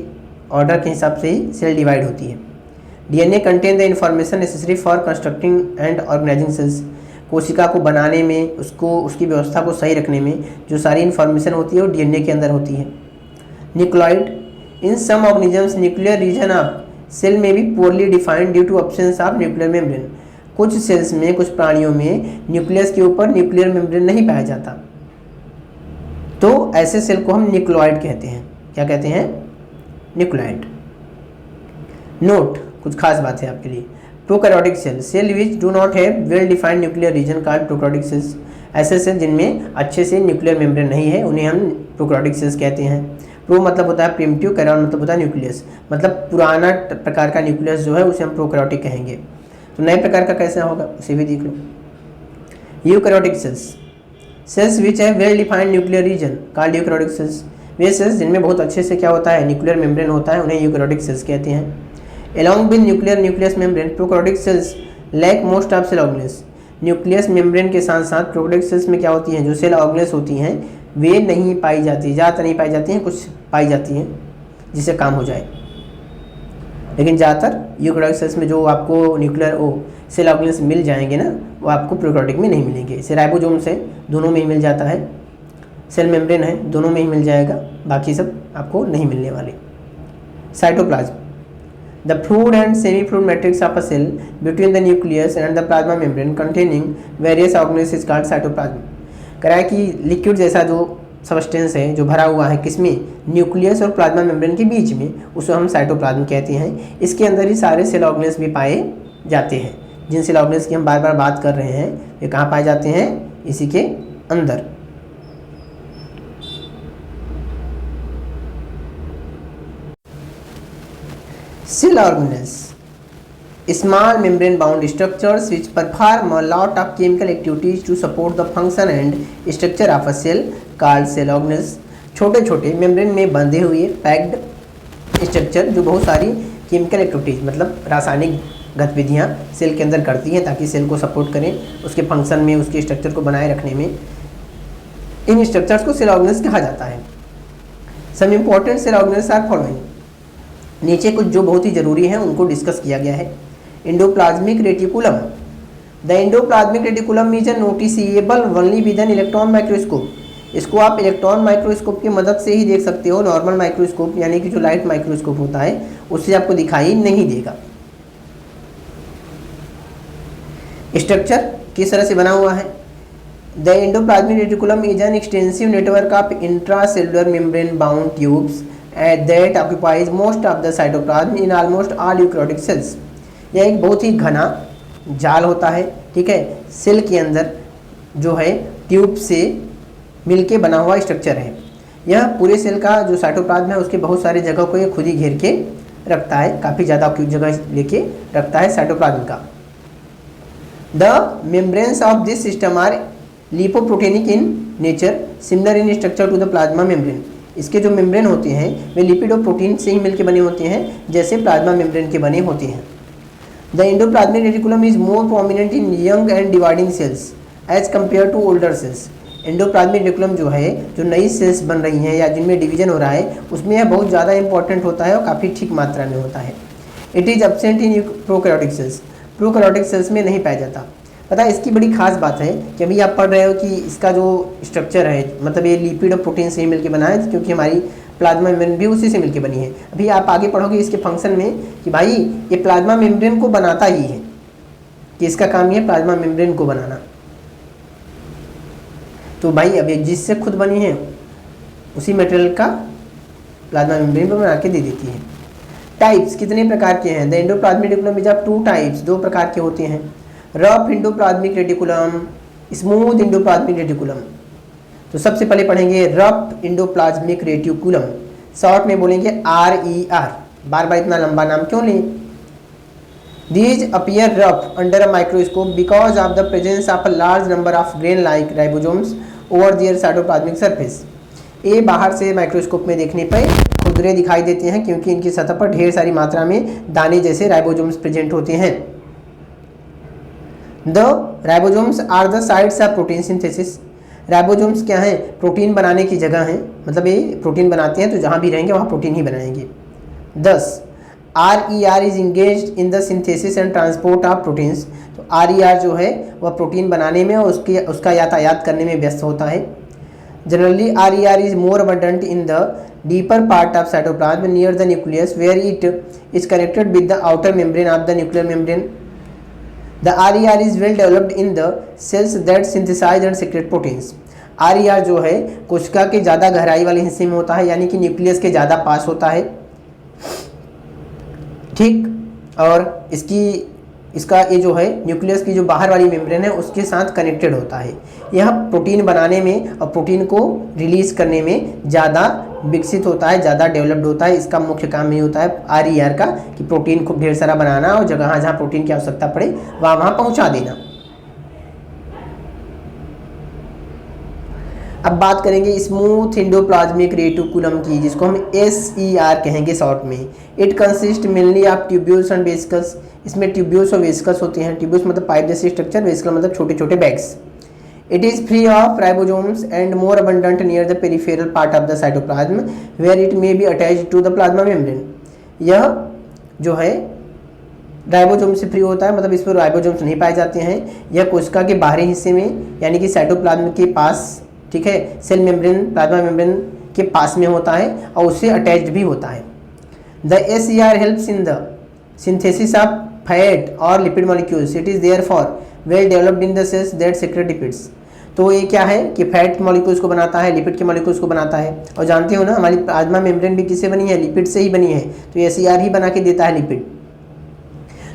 ऑर्डर के हिसाब से ही सेल डिवाइड होती है। DNA contain the information necessary for constructing and organizing cells. कोशिका को बनाने में, उसको उसकी व्यवस्था को सही रखने में जो सारी इन्फॉर्मेशन होती है वो डीएनए के अंदर होती है। Nucleoid in some organisms nuclear region of cell may be poorly defined due to absence of nuclear membrane. कुछ सेल्स में, कुछ प्राणियों में न्यूक्लियस के ऊपर न्यूक्लियर मेम्ब्रेन नहीं पाया जाता, तो ऐसे सेल को हम न्यूक्लॉइड कहते हैं। क्या कहते हैं? न्यूक्लॉइड। नोट, कुछ खास बात है आपके लिए। Prokaryotic cell, cell which do not have well defined nuclear region called prokaryotic cells. ऐसे सेल जिनमें अच्छे से न्यूक्लियर मेम्ब्रेन नहीं है उन्हें हम प्रोकैरियोटिक सेल्स कहते हैं। प्रो मतलब होता है प्रिमिटिव, कैरियन मतलब होता है न्यूक्लियस, मतलब पुराना प्रकार का न्यूक्लियस जो है उसे हम प्रोकैरियोटिक कहेंगे। तो नए प्रकार का कैसा होगा उसे भी देख लो। Eukaryotic cells, cells which have well defined nuclear region called eukaryotic cells. वे सेल्स जिनमें बहुत अच्छे से क्या होता है, न्यूक्लियर मेम्ब्रेन होता है, उन्हें यूकैरियोटिक सेल्स कहते हैं। Along with nuclear nucleus membrane, prokaryotic cells lack most of cell organelles। Nucleus membrane के साथ साथ प्रोकैरियोटिक सेल्स में क्या होती हैं, जो सेल ऑर्गेनेल्स होती हैं वे नहीं पाई जाती, ज़्यादातर नहीं पाई जाती हैं, कुछ पाई जाती हैं जिससे काम हो जाए, लेकिन ज़्यादातर यूकैरियोटिक सेल्स में जो आपको न्यूक्लियर सेल ऑर्गेनेल्स मिल जाएंगे ना, वो आपको प्रोकैरियोटिक में नहीं मिलेंगे। इसे राइबोसोम्स है, दोनों में ही मिल जाता है, सेल मेम्ब्रेन है, दोनों में ही मिल जाएगा, बाकी सब आपको नहीं मिलने वाले। Cytoplasm, the fluid and semi-fluid matrix of a cell between the nucleus and the plasma membrane containing various organelles is called cytoplasm। कह रहा है कि लिक्विड जैसा जो सबस्टेंस है जो भरा हुआ है किसमें, न्यूक्लियस और प्लाज्मा मेम्ब्रेन के बीच में, उसे हम साइटोप्लाज्म कहते हैं। इसके अंदर ही सारे सेल ऑर्गेनेल्स भी पाए जाते हैं। जिन सेल ऑर्गेनेल्स की हम बार बार बात कर रहे हैं वे कहाँ पाए जाते हैं, इसी के अंदर। Cell organelles, small membrane bound structures which perform a lot of chemical activities to support the function and structure of a cell called cell organelles। छोटे छोटे मेम्ब्रेन में बंधे हुए पैक्ड स्ट्रक्चर जो बहुत सारी केमिकल एक्टिविटीज़ मतलब रासायनिक गतिविधियाँ सेल के अंदर करती हैं ताकि सेल को सपोर्ट करें उसके फंक्शन में, उसके स्ट्रक्चर को बनाए रखने में। इन स्ट्रक्चर्स को सेल ऑर्गेनेल्स कहा जाता है। Some important cell organelles are following. नीचे कुछ जो बहुत ही ज़रूरी हैं उनको डिस्कस किया गया है। Endoplasmic reticulum, the endoplasmic reticulum is a noticeable only with an electron microscope. इसको आप इलेक्ट्रॉन माइक्रोस्कोप की मदद से ही देख सकते हो, नॉर्मल माइक्रोस्कोप यानी कि जो लाइट माइक्रोस्कोप होता है उससे आपको दिखाई नहीं देगा। स्ट्रक्चर किस तरह से बना हुआ है, the endoplasmic reticulum is an extensive network of intracellular membrane bound tubes that occupies most of the cytoplasm in almost all eukaryotic cells। यह एक बहुत ही घना जाल होता है, ठीक है, सेल के अंदर जो है ट्यूब से मिलके बना हुआ स्ट्रक्चर है। यह पूरे सेल का जो साइटोप्लाज्म है उसके बहुत सारी जगह को ये खुद ही घेर के रखता है, काफ़ी ज़्यादा जगह लेके रखता है साइटोप्लाज्म का। The membranes of this system are lipoproteinic in nature similar in structure to the plasma membrane. इसके जो मेम्ब्रेन होते हैं वे लिपिड और प्रोटीन से ही मिलकर बने होते हैं जैसे प्लाज्मा मेम्ब्रेन के बने होते हैं। The endoplasmic reticulum is more prominent in young and dividing cells as compare to older cells. Endoplasmic reticulum जो है, जो नई सेल्स बन रही हैं या जिनमें डिवीजन हो रहा है, उसमें यह बहुत ज़्यादा इंपॉर्टेंट होता है और काफ़ी ठीक मात्रा में होता है। It is absent in prokaryotic cells. Prokaryotic cells में नहीं पाया जाता। पता है इसकी बड़ी खास बात है कि अभी आप पढ़ रहे हो कि इसका जो स्ट्रक्चर है मतलब ये लिपिड और प्रोटीन से ही मिलकर बना है, क्योंकि हमारी प्लाज्मा मेम्ब्रेन भी उसी से मिलकर बनी है। अभी आप आगे पढ़ोगे इसके फंक्शन में कि भाई ये प्लाज्मा मेम्ब्रेन को बनाता ही है, कि इसका काम ये प्लाज्मा मेम्ब्रेन को बनाना। तो भाई अब ये जिससे खुद बनी है उसी मटेरियल का प्लाज्मा मेम्ब्रेन पर बना के दे देती है। टाइप्स कितने प्रकार के हैं? The endoplasmic reticulum is of 2 types, 2 प्रकार के होते हैं। Rough endoplasmic reticulum, smooth endoplasmic reticulum. तो सबसे पहले पढ़ेंगे रफ एंडोप्लाज्मिक रेटिकुलम, शॉर्ट में बोलेंगे RER। बार बार इतना लंबा नाम क्यों लें? These appear rough under a microscope because of the presence of a large number of grain-like ribosomes over their cytoplasmic surface। ये बाहर से माइक्रोस्कोप में देखने पर खुरदरे दिखाई देते हैं क्योंकि इनकी सतह पर ढेर सारी मात्रा में दाने जैसे राइबोसोम्स प्रेजेंट होते हैं। The ribosomes are the sites of protein synthesis। Ribosomes क्या है? प्रोटीन बनाने की जगह है, मतलब ये प्रोटीन बनाते हैं तो जहाँ भी रहेंगे वहाँ प्रोटीन ही बनाएंगे। 10 RER is engaged in the synthesis and transport of proteins. तो RER जो है वह प्रोटीन बनाने में और उसका यातायात करने में व्यस्त होता है। Generally RER is more abundant in the deeper part of cytoplasm near the nucleus where it is connected with the outer membrane of the nuclear membrane. The RER is well developed in the cells that synthesize and secrete proteins. RER जो है कोशिका के ज़्यादा गहराई वाले हिस्से में होता है, यानी कि न्यूक्लियस के ज़्यादा पास होता है, ठीक। और इसका ये जो है न्यूक्लियस की जो बाहर वाली मेम्ब्रेन है उसके साथ कनेक्टेड होता है। यह प्रोटीन बनाने में और प्रोटीन को रिलीज करने में ज़्यादा विकसित होता है, ज़्यादा डेवलप्ड होता है। इसका मुख्य काम ये होता है RER का कि प्रोटीन खूब ढेर सारा बनाना और जगह जहाँ प्रोटीन की आवश्यकता पड़े वहाँ पहुँचा देना। अब बात करेंगे स्मूथ एंडोप्लाज्मिक रेटिकुलम की, जिसको हम SER कहेंगे शॉर्ट में। It consist mainly of tubules and vesicles. इसमें ट्यूब्यूल्स और वेसिकल्स होते हैं। ट्यूब्यूल्स मतलब पाइप जैसे स्ट्रक्चर, वेसिकल मतलब छोटे छोटे bags. It is free of ribosomes and more abundant near the peripheral part of the cytoplasm where it may be attached to the plasma membrane. यह जो है राइबोसोम से फ्री होता है, मतलब इस पर राइबोसोम्स नहीं पाए जाते हैं। यह कोशिका के बाहरी हिस्से में यानी कि साइटोप्लाज्म के पास, ठीक है, सेल मेम्ब्रेन प्लाज्मा मेम्ब्रेन के पास में होता है और उससे अटैच्ड भी होता है। The SER helps in the synthesis of fat और lipid molecules. It is there for well developed in the cells that secrete lipids. तो ये क्या है कि फैट मॉलिक्यूल्स को बनाता है, लिपिड के मॉलिक्यूल्स को बनाता है। और जानते हो ना हमारी प्लाज्मा मेम्ब्रेन भी किससे बनी है? लिपिड से ही बनी है। तो SER ही बना के देता है लिपिड।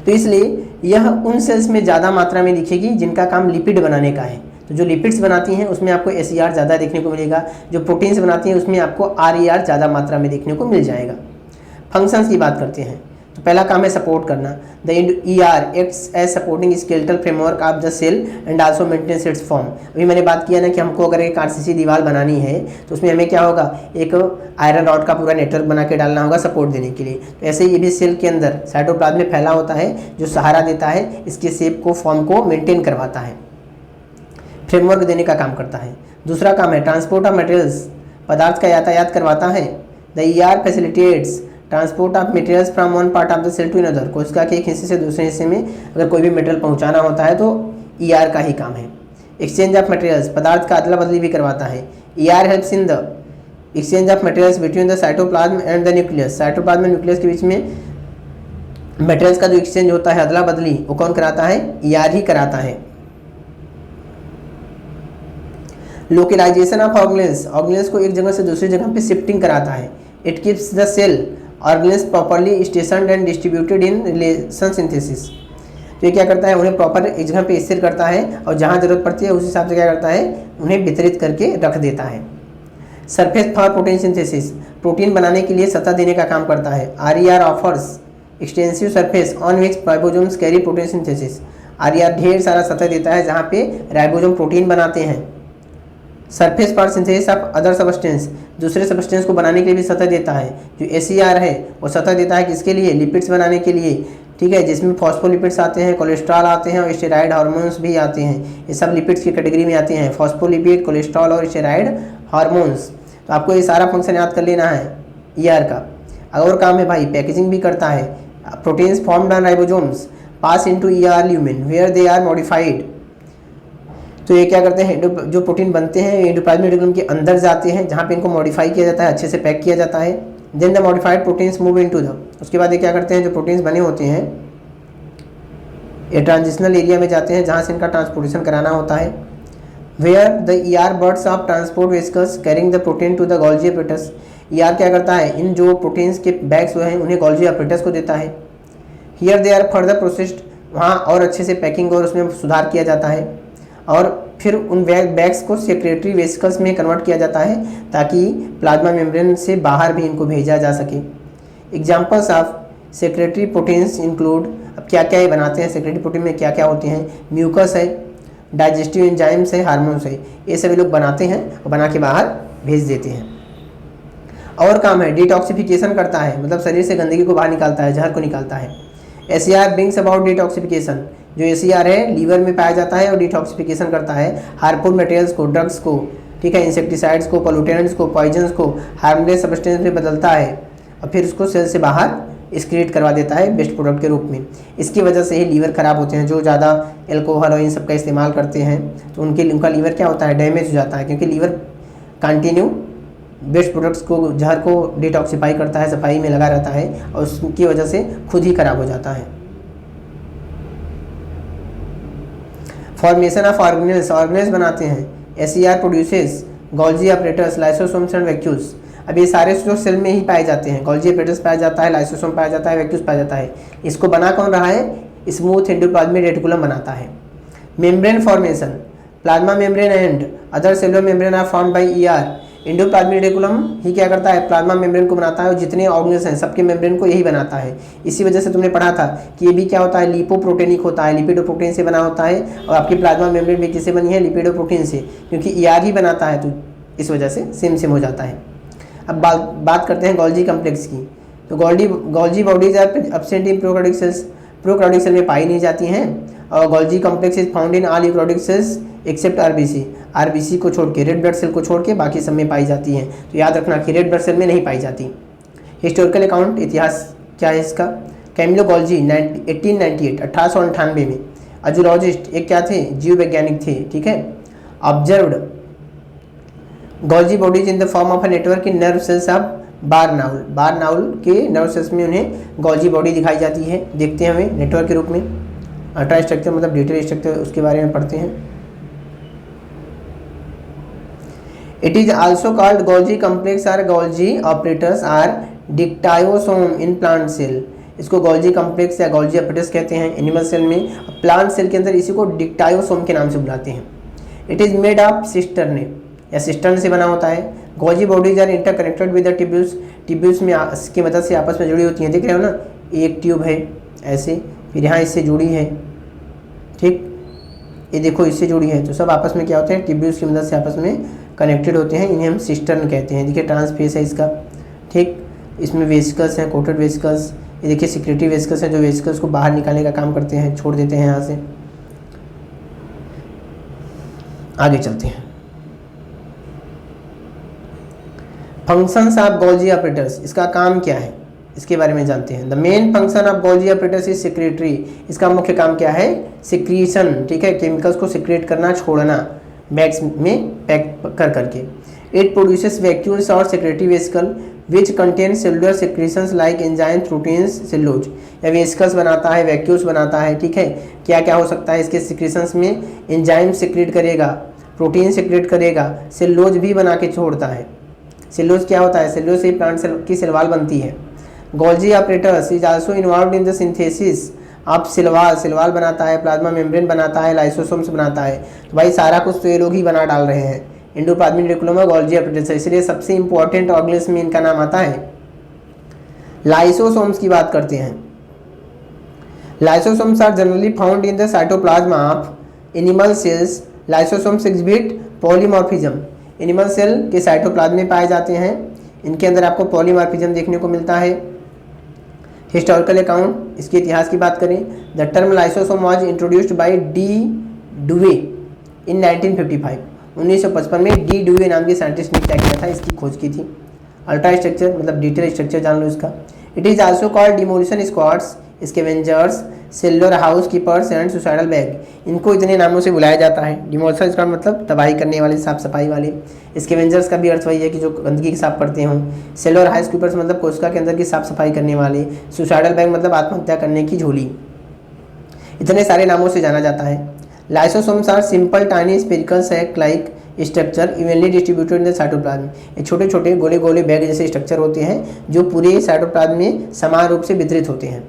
तो इसलिए यह उन सेल्स में ज़्यादा मात्रा में दिखेगी जिनका काम लिपिड बनाने का है। तो जो लिपिड्स बनाती हैं उसमें आपको SER ज़्यादा देखने को मिलेगा, जो प्रोटीन्स बनाती हैं उसमें आपको RER ज़्यादा मात्रा में देखने को मिल जाएगा। फंक्शंस की बात करते हैं तो पहला काम है सपोर्ट करना। The ER acts as supporting skeletal framework of the cell and also maintains its form. अभी मैंने बात किया ना कि हमको अगर एक RCC दीवार बनानी है तो उसमें हमें क्या होगा? एक आयरन रॉड का पूरा नेटवर्क बना के डालना होगा सपोर्ट देने के लिए। तो ऐसे ये भी सेल के अंदर साइटोप्लाज्म में फैला होता है जो सहारा देता है, इसके शेप को, फॉर्म को मेंटेन करवाता है, फ्रेमवर्क देने का काम करता है। दूसरा काम है ट्रांसपोर्ट ऑफ मटेरियल्स, पदार्थ का यातायात करवाता है। The ER facilitates transport of materials from one part of the cell to another. कोशिका के एक हिस्से से दूसरे हिस्से में अगर कोई भी मटेरियल पहुंचाना होता है तो ER का ही काम है। एक्सचेंज ऑफ मटेरियल्स, पदार्थ का अदला बदली भी करवाता है। ER helps in the exchange of materials between the cytoplasm and the nucleus. Cytoplasm और न्यूक्लियस के बीच में मटेरियल्स का जो एक्सचेंज होता है, अदला बदली, वो कौन कराता है? ER ही कराता है। लोकलाइजेशन ऑफ ऑर्गेनेल्स, ऑर्गेनेल्स को एक जगह से दूसरी जगह पे शिफ्टिंग कराता है। It keeps the cell organelles properly stationed and distributed in relation synthesis. तो ये क्या करता है? उन्हें प्रॉपर एक जगह पे स्थिर करता है और जहाँ जरूरत पड़ती है उस हिसाब से क्या करता है? उन्हें वितरित करके रख देता है। Surface for protein synthesis, protein बनाने के लिए सतह देने का काम करता है। RER offers extensive surface on which ribosomes carry protein synthesis. RER ढेर सारा सतह देता है जहाँ पे राइबोसोम प्रोटीन बनाते हैं। Surface for synthesis of other substance, दूसरे सबस्टेंस को बनाने के लिए भी सतह देता है। जो SER है वो सतह देता है किसके लिए? लिपिड्स बनाने के लिए, ठीक है, जिसमें फॉस्फोलिपिड्स आते हैं, कोलेस्ट्रॉल आते हैं और स्टेरॉइड हार्मोन्स भी आते हैं। ये सब लिपिड्स की कैटेगरी में आते हैं, फॉस्फोलिपिड, कोलेस्ट्रॉल और स्टेरॉइड हार्मोन्स। तो आपको ये सारा फंक्शन याद कर लेना है ER का। और काम है भाई पैकेजिंग भी करता है। Proteins formed on ribosomes pass into ER lumen where they are modified. तो ये क्या करते हैं? जो प्रोटीन बनते हैं एंडोप्लाज्मिक रेटिकुलम के अंदर जाते हैं जहाँ पे इनको मॉडिफाई किया जाता है, अच्छे से पैक किया जाता है। Then the modified proteins move into the, उसके बाद ये क्या करते हैं? जो प्रोटीन्स बने होते हैं ये ट्रांजिशनल एरिया में जाते हैं जहाँ से इनका ट्रांसपोर्टेशन कराना होता है। Where the ER buds of transport vesicles carrying the protein to the Golgi apparatus. ER क्या करता है, इन जो प्रोटीन्स के बैग्स हुए हैं उन्हें गोल्जी ऑपरेटर्स को देता है। Here they are further processed, वहाँ और अच्छे से पैकिंग और उसमें सुधार किया जाता है और फिर उन बैग्स को सेक्रेटरी वेसिकल्स में कन्वर्ट किया जाता है ताकि प्लाज्मा मेम्ब्रेन से बाहर भी इनको भेजा जा सके। Examples of secretary proteins include, अब क्या क्या ये बनाते हैं, सेक्रेटरी प्रोटीन में क्या क्या होते हैं, म्यूकस है, डाइजेस्टिव एंजाइम्स है, हार्मोन्स है, ये सभी लोग बनाते हैं और बना के बाहर भेज देते हैं। और काम है, डिटॉक्सिफिकेशन करता है, मतलब शरीर से गंदगी को बाहर निकालता है, जहर को निकालता है। SCR ब्रिंग्स अबाउट डिटॉक्सिफिकेशन, जो SCR है लीवर में पाया जाता है और डिटॉक्सिफिकेशन करता है हार्मफुल मटेरियल्स को, ड्रग्स को, ठीक है, इंसेक्टिसाइड्स को, पोल्यूटेंट्स को, पॉइजन्स को हार्मलेस सब्सटेंस में बदलता है और फिर उसको सेल से बाहर एक्सक्रीट करवा देता है बेस्ट प्रोडक्ट के रूप में। इसकी वजह से ही लीवर ख़राब होते हैं, जो ज़्यादा एल्कोहल और इन सब का इस्तेमाल करते हैं तो उनका लीवर क्या होता है, डैमेज हो जाता है, क्योंकि लीवर कंटिन्यू बेस्ट प्रोडक्ट्स को, जहर को डिटॉक्सिफाई करता है, सफाई में लगा रहता है और उसकी वजह से खुद ही खराब हो जाता है। फॉर्मेशन ऑफ ऑर्गेनेल्स बनाते हैं। SCR produces Golgi operators, lysosomes and vacuoles. अब ये सारे जो सेल में ही पाए जाते हैं, गोल्जी ऑपरेटर्स पाया जाता है, लाइसोसोम पाया जाता है, वैक्यूल्स पाया जाता है। इसको बना कौन रहा है, स्मूथ एंडोप्लाज्मिक रेटिकुलम बनाता है। Membrane formation, plasma membrane and other cellular membrane are formed by ER। Endoplasmic reticulum ही क्या करता है, प्लाज्मा मेम्ब्रेन को बनाता है और जितने ऑर्गेनेल्स हैं सबके मेम्ब्रेन को यही बनाता है। इसी वजह से तुमने पढ़ा था कि ये भी क्या होता है, लिपोप्रोटीनिक होता है, लिपिडोप्रोटीन से बना होता है और आपकी प्लाज्मा मेम्ब्रेन भी किससे बनी है, लिपिडोप्रोटीन से, क्योंकि ER ही बनाता है तो इस वजह से सेम हो जाता है। अब बात करते हैं गोल्जी कम्प्लेक्स की। तो Golgi bodies are absent in prokaryotic cells, prokaryotic cell में पाई नहीं जाती हैं और Golgi complex is found in all eukaryotic cells except RBC को छोड़ के, रेड ब्लड सेल को छोड़ के बाकी सब में पाई जाती हैं। तो याद रखना कि रेड ब्लड सेल में नहीं पाई जाती। हिस्टोरिकल अकाउंट, इतिहास क्या है इसका, कैमिलो गोल्जी 1898 में अजूलॉजिस्ट, एक क्या थे, जीव वैज्ञानिक थे, ठीक है। Observed Golgi bodies in the form of a network in nerve cells of barn owl के नर्व सेल्स में उन्हें गोल्जी बॉडी दिखाई जाती है, देखते हैं हमें नेटवर्क के रूप में। अल्ट्रा स्ट्रक्चर मतलब डिटेल स्ट्रक्चर, उसके बारे में पढ़ते हैं। It is also called Golgi complex or Golgi apparatus or dictyosome in plant cell. इसको गोल्जी कम्प्लेक्स या गोल्जी ऑपरेटर्स कहते हैं एनिमल सेल में, प्लांट सेल के अंदर इसी को डिक्टायोसोम के नाम से बुलाते हैं। It is made of cistern या सिस्टर्न से बना होता है। Golgi bodies are interconnected with the tubules में की मदद से आपस में जुड़ी होती हैं, देख रहे हो ना, एक ट्यूब है ऐसे, फिर यहाँ इससे जुड़ी है, ठीक, ये देखो इससे जुड़ी है, तो सब आपस में क्या होते हैं, ट्यूब्यूल्स की मदद से आपस में कनेक्टेड होते हैं, इन्हें हम सिस्टर्न कहते हैं। देखिए ट्रांसफेस है इसका, ठीक, इसमें वेसिकल्स हैं, कोटेड वेसिकल्स, ये देखिए सिक्रेटरी वेसिकल्स हैं जो वेसिकल्स को बाहर निकालने का काम करते हैं, छोड़ देते हैं यहाँ से। आगे चलते हैं। फंक्शंस ऑफ गोल्जी ऑपरेटर्स, इसका काम क्या है इसके बारे में जानते हैं। The main function of Golgi apparatus is secretary, इसका मुख्य काम क्या है, सिक्रीशन, ठीक है, केमिकल्स को सिक्रेट करना, छोड़ना बैग्स में पैक कर करके। इट प्रोड्यूसेस वैक्यूल्स और secretary vesicle which contain cellular secretions like enzymes, proteins, cellulose. या वेसिकल्स बनाता है, वैक्यूल्स बनाता है, ठीक है। क्या क्या हो सकता है इसके सिक्रेशंस में, एंजाइम सिक्रेट करेगा, प्रोटीन सिक्रेट करेगा, सेलुलोज भी बना के छोड़ता है। सेलुलोज क्या होता है, सेलुलोज से प्लांट सेल की सेल वॉल बनती है। Golgi apparatus is also involved in the synthesis of cell wall बनाता है, प्लाज्मा मेम्ब्रेन बनाता है, लाइसोसोम्स बनाता है। तो भाई सारा कुछ तो ये लोग ही बना डाल रहे हैं। एंडोप्लाज्मिक रेटिकुलम और गोल्जी ऑपरेटर्स, इसलिए सबसे इंपॉर्टेंट ऑर्गेनेल्स में इनका नाम आता है। लाइसोसोम्स की बात करते हैं। Lysosomes are generally found in the cytoplasm of animal cells. Lysosomes exhibit polymorphism, animal cell के साइटोप्लाज्म में पाए जाते हैं, इनके अंदर आपको पॉलीमॉर्फिज्म देखने को मिलता है। हिस्टोरिकल अकाउंट, इसके इतिहास की बात करें, the term lysosome was introduced by de Duve in 1955। 1955 में डी डुवे नाम के साइंटिस्ट ने क्या किया था, इसकी खोज की थी। अल्ट्रा स्ट्रक्चर मतलब डिटेल स्ट्रक्चर जान लो इसका। It is also called demolition squads, scavengers, cellular house keepers and suicidal bag. इनको इतने नामों से बुलाया जाता है। डिमोलिशन स्क्वाड मतलब तबाही करने वाले, साफ सफाई वाले। स्कैवेंजर्स का भी अर्थ वही है कि जो गंदगी साफ करते हों। सेलुलर हाउस कीपर्स मतलब कोशिका के अंदर की साफ सफाई करने वाले। सुसाइडल बैग मतलब आत्महत्या करने की झोली। इतने सारे नामों से जाना जाता है। Lysosomes are simple tiny spherical sac like structure evenly distributed in the cytoplasm. ये छोटे छोटे गोले गोले बैग जैसे स्ट्रक्चर होते हैं जो पूरे साइटोप्लाज्म में समान रूप से वितरित होते हैं,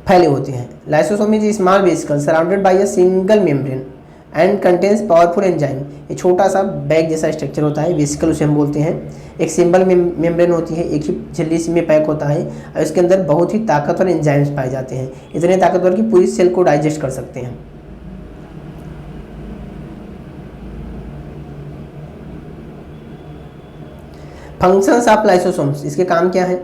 फैले होते हैं। Lysosome is small vesicle surrounded by a single membrane and contains powerful enzyme. ये छोटा सा बैग जैसा स्ट्रक्चर होता है, वेसिकल उसे हम बोलते हैं। एक सिंगल मेम्ब्रेन होती है, एक ही झिल्ली सी में पैक होता है और इसके अंदर बहुत ही ताकतवर एंजाइम्स पाए जाते हैं, इतने ताकतवर कि पूरी सेल को डाइजेस्ट कर सकते हैं। फंक्शंस ऑफ लाइसोसोम्स, इसके काम क्या है?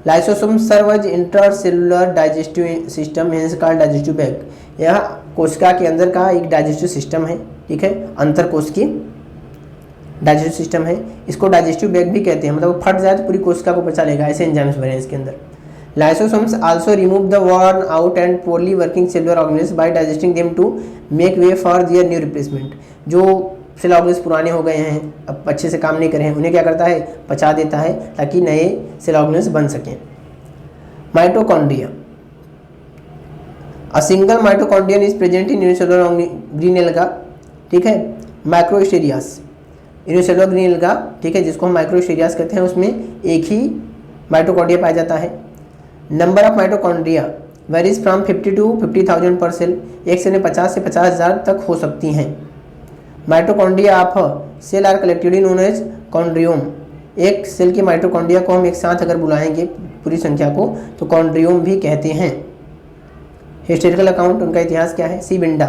Lysosomes serve as intercellular digestive system hence called digestive bag. यह कोशिका के अंदर का एक डाइजेस्टिव सिस्टम है, ठीक है, अंतर कोशिकीय डाइजेस्टिव सिस्टम है। इसको डाइजेस्टिव बैग भी कहते हैं, मतलब फट जाए तो पूरी कोशिका को बचा लेगा, ऐसे एंजाइम्स भरे हैं इसके अंदर। Lysosomes also remove the worn out and poorly working cellular organelles by digesting them to make way for their new replacement. जो सेल ऑर्गेनेल्स पुराने हो गए हैं, अब अच्छे से काम नहीं कर रहे हैं, उन्हें क्या करता है? पचा देता है ताकि नए सेल ऑर्गेनेल्स बन सकें। Mitochondria, a single mitochondrion is present in unicellular green alga, ठीक है। माइक्रोस्टेरियास, यूनिसेलुलर ग्रीनेल्गा, ठीक है, जिसको हम माइक्रोस्टेरियास कहते हैं, उसमें एक ही माइटोकॉन्ड्रिया पाया जाता है। Number of mitochondria varies from 50 to 50,000 पर सेल। एक सेल में 50 से 50,000 तक हो सकती हैं। Mitochondria of cell are collectively known as chondriome. एक सेल के माइटोकॉन्ड्रिया को हम एक साथ अगर बुलाएंगे पूरी संख्या को तो कॉन्ड्रियोम भी कहते हैं। हिस्टोरिकल अकाउंट, उनका इतिहास क्या है? सी Minda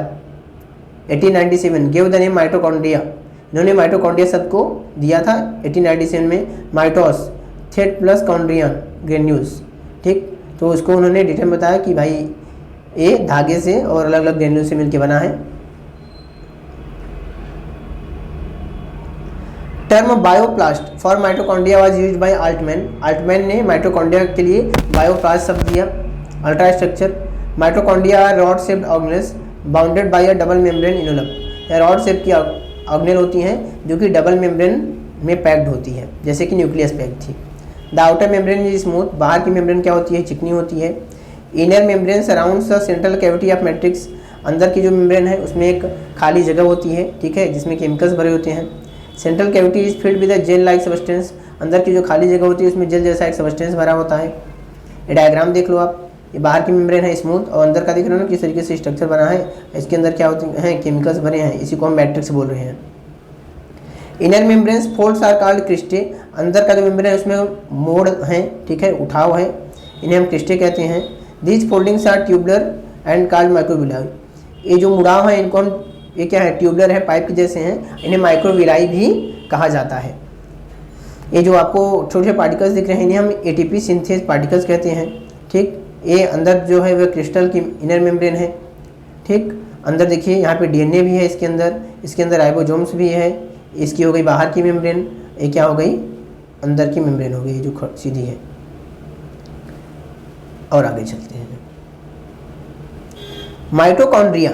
1897 gave the name mitochondria. इन्होंने माइटोकॉन्ड्रिया शब्द को दिया था 1897 में। माइटोस थेट प्लस कॉन्ड्रियन ग्रेन्यूल्स, ठीक, तो उसको उन्होंने डिटेल में बताया कि भाई ये धागे से और अलग अलग ग्रेन्यूल से मिलकर बना है। Term bioplast for mitochondria was used by Altmann. Altmann ने माइटोकॉन्ड्रिया के लिए बायोप्लास्ट शब्द दिया। Ultra structure, mitochondria are rod shaped organelles bounded by a double membrane इनोलम। यह रॉड शेप की ऑर्गेनेल होती हैं जो कि डबल मेम्ब्रेन में पैक्ड होती है, जैसे कि न्यूक्लियस पैक्ड थी। The outer membrane is smooth, बाहर की मेम्ब्रेन क्या होती है? चिकनी होती है। Inner membrane surrounds the central cavity of matrix. अंदर की जो मेम्ब्रेन है उसमें एक खाली जगह होती है, ठीक है, जिसमें केमिकल्स भरे होते हैं। Central cavity is filled with a gel like substance. अंदर की जो खाली जगह होती है उसमें जेल जैसा एक सब्सटेंस भरा होता है। ये डायग्राम देख लो आप, ये बाहर की मेम्ब्रेन है स्मूथ और अंदर का देख रहे हो ना किस तरीके से स्ट्रक्चर बना है। इसके अंदर क्या होते हैं? केमिकल्स भरे हैं, इसी को हम मैट्रिक्स बोल रहे हैं। Inner membranes folds are called cristae. अंदर का जो मेम्ब्रेन है उसमें मोड़ हैं, ठीक है, उठाव है, इन्हें हम क्रिस्टे कहते हैं। These foldings are tubular and called microvilli. ये जो मुड़ाव है इनको हम, ये क्या है? ट्यूबुलर है, पाइप के जैसे हैं, इन्हें माइक्रोविलाई भी कहा जाता है। ये जो आपको छोटे छोटे पार्टिकल्स दिख रहे हैं इन्हें हम एटीपी सिंथेस पार्टिकल्स कहते हैं, ठीक। ये अंदर जो है वह क्रिस्टल की इनर मेम्ब्रेन है, ठीक। अंदर देखिए यहाँ पे डीएनए भी है इसके अंदर राइबोसोम्स भी है। इसकी हो गई बाहर की मेम्ब्रेन, ये क्या हो गई? अंदर की मेम्ब्रेन हो गई जो सीधी है। और आगे चलते हैं। Mitochondria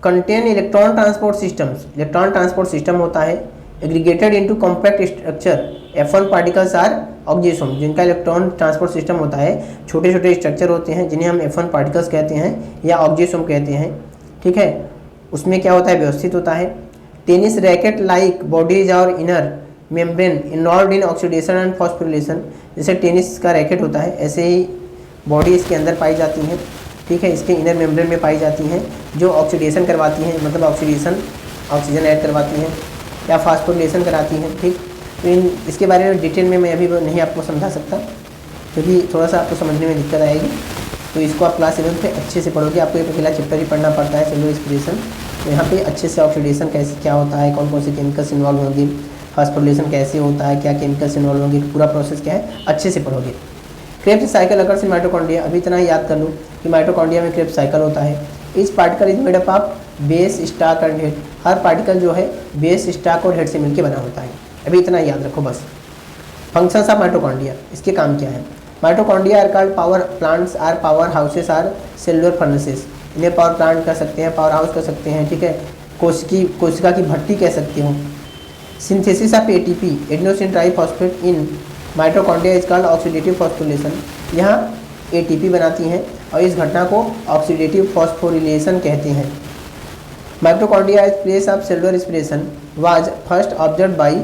contain electron transport systems. Electron transport system होता है aggregated into compact structure. F1 particles are oxysomes, जिनका इलेक्ट्रॉन ट्रांसपोर्ट सिस्टम होता है। छोटे छोटे स्ट्रक्चर होते हैं जिन्हें हम F1 पार्टिकल्स कहते हैं या ऑक्सीसोम कहते हैं, ठीक है। उसमें क्या होता है? व्यवस्थित होता है। टेनिस रैकेट लाइक बॉडीज और inner membrane involve in oxidation and phosphorylation. जैसे टेनिस का रैकेट होता है ऐसे ही बॉडी इसके अंदर पाई जाती है, ठीक है, इसके इनर मेम्ब्रेन में पाई जाती हैं जो ऑक्सीडेशन करवाती हैं, मतलब ऑक्सीजन ऐड करवाती हैं या फास्फोरिलेशन कराती हैं, ठीक। तो इसके बारे में डिटेल में मैं अभी नहीं आपको समझा सकता क्योंकि थोड़ा सा आपको समझने में दिक्कत आएगी। तो इसको आप क्लास 11 पे अच्छे से पढ़ोगे। आपको एक अकेला चैप्टर ही पढ़ना पड़ता है, सेलुलर रेस्पिरेशन। तो यहाँ पे अच्छे से ऑक्सीडेशन कैसे क्या होता है, कौन कौन से केमिकल्स इन्वॉल्व होंगे, फास्फोरिलेशन कैसे होता है, क्या केमिकल्स इन्वॉल्व होंगे, पूरा प्रोसेस क्या है अच्छे से पढ़ोगे। Krebs cycle occurs in mitochondria. अभी इतना ही याद कर लो कि माइटोकॉन्ड्रिया में क्रेब्स साइकिल होता है। इस particle is made up of base, stock and head. Her particle जो है बेस, स्टाक और हेड से मिलकर बना होता है। अभी इतना याद रखो बस। फंक्शंस ऑफ माइटोकॉन्ड्रिया, इसके काम क्या है? Mitochondria are called power plants are power houses are cellular furnaces. इन्हें पावर प्लांट कह सकते हैं, पावर हाउस कह सकते हैं, ठीक है, कोशिका की भट्टी कह सकते हो। Synthesis of ATP adenosine triphosphate in mitochondria is called oxidative phosphorylation. यहाँ एटीपी बनाती हैं और इस घटना को ऑक्सीडेटिव फॉस्फोरिलेशन कहते हैं। Mitochondria is place of cellular respiration was first observe by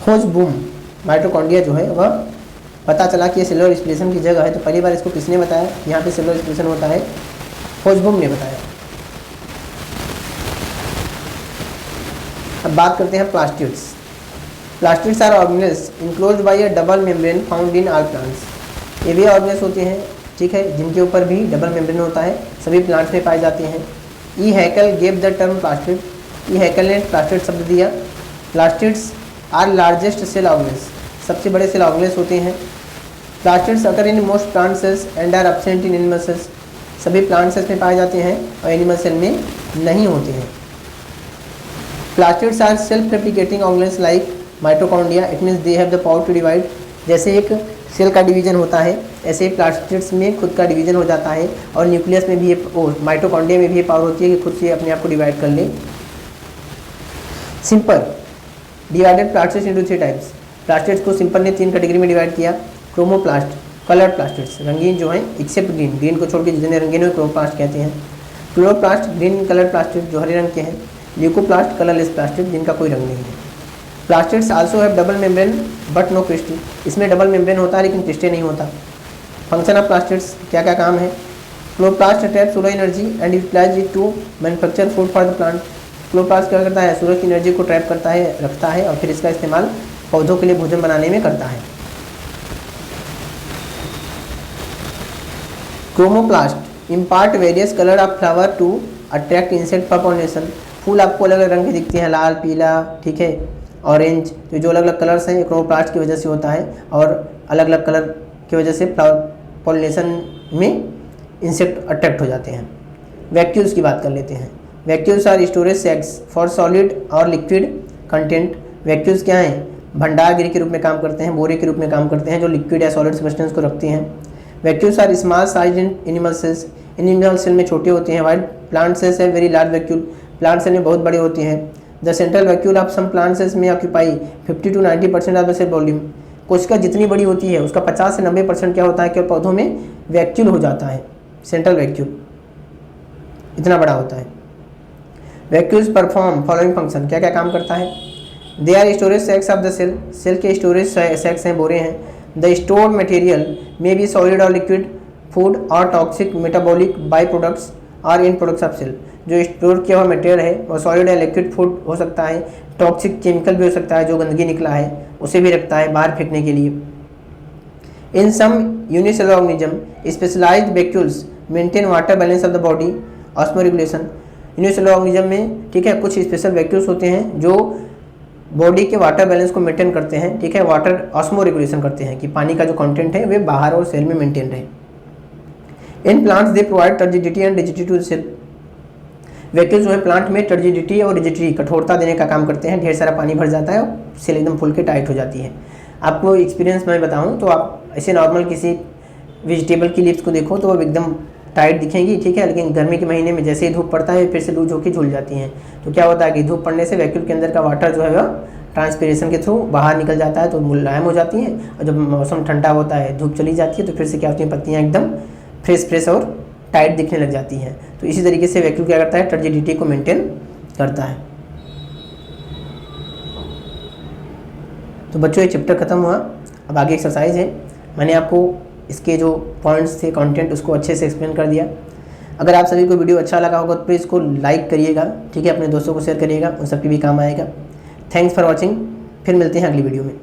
Hogeboom. Mitochondria जो है वह पता चला कि ये सेलुलर रेस्पिरेशन की जगह है, तो पहली बार इसको किसने बताया, यहाँ पे सेलुलर रेस्पिरेशन होता है, होजबूम ने बताया। अब बात करते हैं plastids. Plastids are organelles enclosed by a double membrane found in all plants. ये भी ऑर्गेनेल्स होते हैं, ठीक है, जिनके ऊपर भी डबल मेम्ब्रेन होता है, सभी प्लांट्स में पाए जाते हैं। E Haeckel gave the term plastid. E Haeckel ने प्लास्टिड शब्द दिया। Plastids are largest cell organelles, सबसे बड़े सेल ऑर्गेनेल्स होते हैं। Plastids occur in most plant cells and are absent in animal cells. सभी प्लांट सेल्स में पाए जाते हैं और एनिमल सेल में नहीं होते हैं। Plastids are self replicating organelles like mitochondria, it means they have the power to divide. जैसे एक सेल का डिवीजन होता है, ऐसे ही प्लास्टिड्स में खुद का डिवीजन हो जाता है और न्यूक्लियस में भी ये माइटोकॉन्ड्रिया में भी ये पावर होती है कि खुद से अपने आप को डिवाइड कर ले। Simple divided plastids into 3 types. Plastids को सिंपल ने 3 कैटेगरी में डिवाइड किया। क्रोमोप्लास्ट, कलर्ड प्लास्टिड्स, रंगीन जो हैं एक्सेप्ट ग्रीन, ग्रीन को छोड़ के जितने रंगीन हुए क्रोमोप्लास्ट कहते हैं। क्लोरोप्लास्ट ग्रीन कलर्ड प्लास्टिड जो हरे रंग के हैं। ल्यूकोप्लास्ट कलरलेस प्लास्टिड जिनका कोई रंग नहीं है। Plastids also have double membrane but no cristae. इसमें डबल मेम्ब्रेन होता है लेकिन क्रिस्टे नहीं होता। फंक्शन ऑफ प्लास्टिड्स, क्या क्या काम है। Chloroplast trap solar energy and utilize it to manufacture food for the plant. Chloroplast क्या करता है, सूरज की एनर्जी को ट्रैप करता है, रखता है और फिर इसका इस्तेमाल पौधों के लिए भोजन बनाने में करता है। Chromoplast impart various colour of flower to attract insect for pollination. फूल आपको अलग अलग रंग के दिखते हैं, लाल, पीला, ठीक है, ऑरेंज, तो जो अलग अलग कलर्स हैं ये क्रोमोप्लास्ट की वजह से होता है और अलग अलग कलर की वजह से फ्लावर पॉलिनेशन में इंसेक्ट अट्रैक्ट हो जाते हैं। वैक्यूल्स की बात कर लेते हैं। Vacuoles are storage sacs for solid और लिक्विड कंटेंट। वैक्यूल्स क्या हैं, भंडारगृह के रूप में काम करते हैं, बोरे के रूप में काम करते हैं जो लिक्विड या सॉलिड सब्सटेंस को रखते हैं। Vacuoles are small size in animal cells. Animal cell में छोटे होते हैं, while plant cells have very large vacuole. Plant cell में बहुत बड़े होते हैं। The central vacuole of some plant cells may occupy 50 to 90% of the cell volume. कोशिका जितनी बड़ी होती है उसका 50 से 90% क्या होता है कि पौधों में वैक्यूल हो जाता है, सेंट्रल वैक्यूल इतना बड़ा होता है। वैक्यूल्स परफॉर्म फॉलोइंग फंक्शन, क्या क्या काम करता है। They are storage sacs of the cell. Cell के स्टोरेज सैक्स हैं, बोरे हैं। The stored material may be solid और लिक्विड फूड और टॉक्सिक मेटाबॉलिक बाई प्रोडक्ट्स और इन प्रोडक्ट्स ऑफ सेल। जो स्टोर किया हुआ मटेरियल है वो सॉलिड या लिक्विड फूड हो सकता है, टॉक्सिक केमिकल भी हो सकता है, जो गंदगी निकला है उसे भी रखता है बाहर फेंकने के लिए। In some unicellular organism specialised vacuoles maintain water balance of the body osmoregulation. Unicellular organism में, ठीक है, कुछ स्पेशल वैक्यूल्स होते हैं जो बॉडी के वाटर बैलेंस को मेंटेन करते हैं, ठीक है, वाटर ऑस्मो रेगुलेशन करते हैं कि पानी का जो कंटेंट है वे बाहर और सेल में मेंटेन रहे। In plants they provide turgidity and rigidity to the cell. Vacuoles जो है प्लांट में टर्जिडिटी और रिजिडिटी कठोरता देने का काम करते हैं। ढेर सारा पानी भर जाता है और सेल एकदम फुल के टाइट हो जाती है। आपको एक्सपीरियंस मैं बताऊं तो आप ऐसे नॉर्मल किसी वेजिटेबल की लीव्स को देखो तो वो एकदम टाइट दिखेंगी, ठीक है, लेकिन गर्मी के महीने में जैसे ही धूप पड़ता है फिर से लूज होकर झुल जाती हैं। तो क्या होता है कि धूप पड़ने से वैक्यूल के अंदर का वाटर जो है वह ट्रांसपीरेशन के थ्रू बाहर निकल जाता है तो मुलायम हो जाती हैं और जब मौसम ठंडा होता है, धूप चली जाती है तो फिर से क्या होती हैं, पत्तियाँ एकदम फ्रेश और टाइट दिखने लग जाती हैं। तो इसी तरीके से वैक्यूल क्या करता है, टर्जिडिटी को मेंटेन करता है। तो बच्चों ये चैप्टर खत्म हुआ, अब आगे एक्सरसाइज है। मैंने आपको इसके जो पॉइंट्स थे, कंटेंट, उसको अच्छे से एक्सप्लेन कर दिया। अगर आप सभी को वीडियो अच्छा लगा होगा तो प्लीज़ इसको लाइक करिएगा, ठीक है, अपने दोस्तों को शेयर करिएगा, उन सबकी भी काम आएगा। थैंक्स फॉर वॉचिंग, फिर मिलते हैं अगली वीडियो में।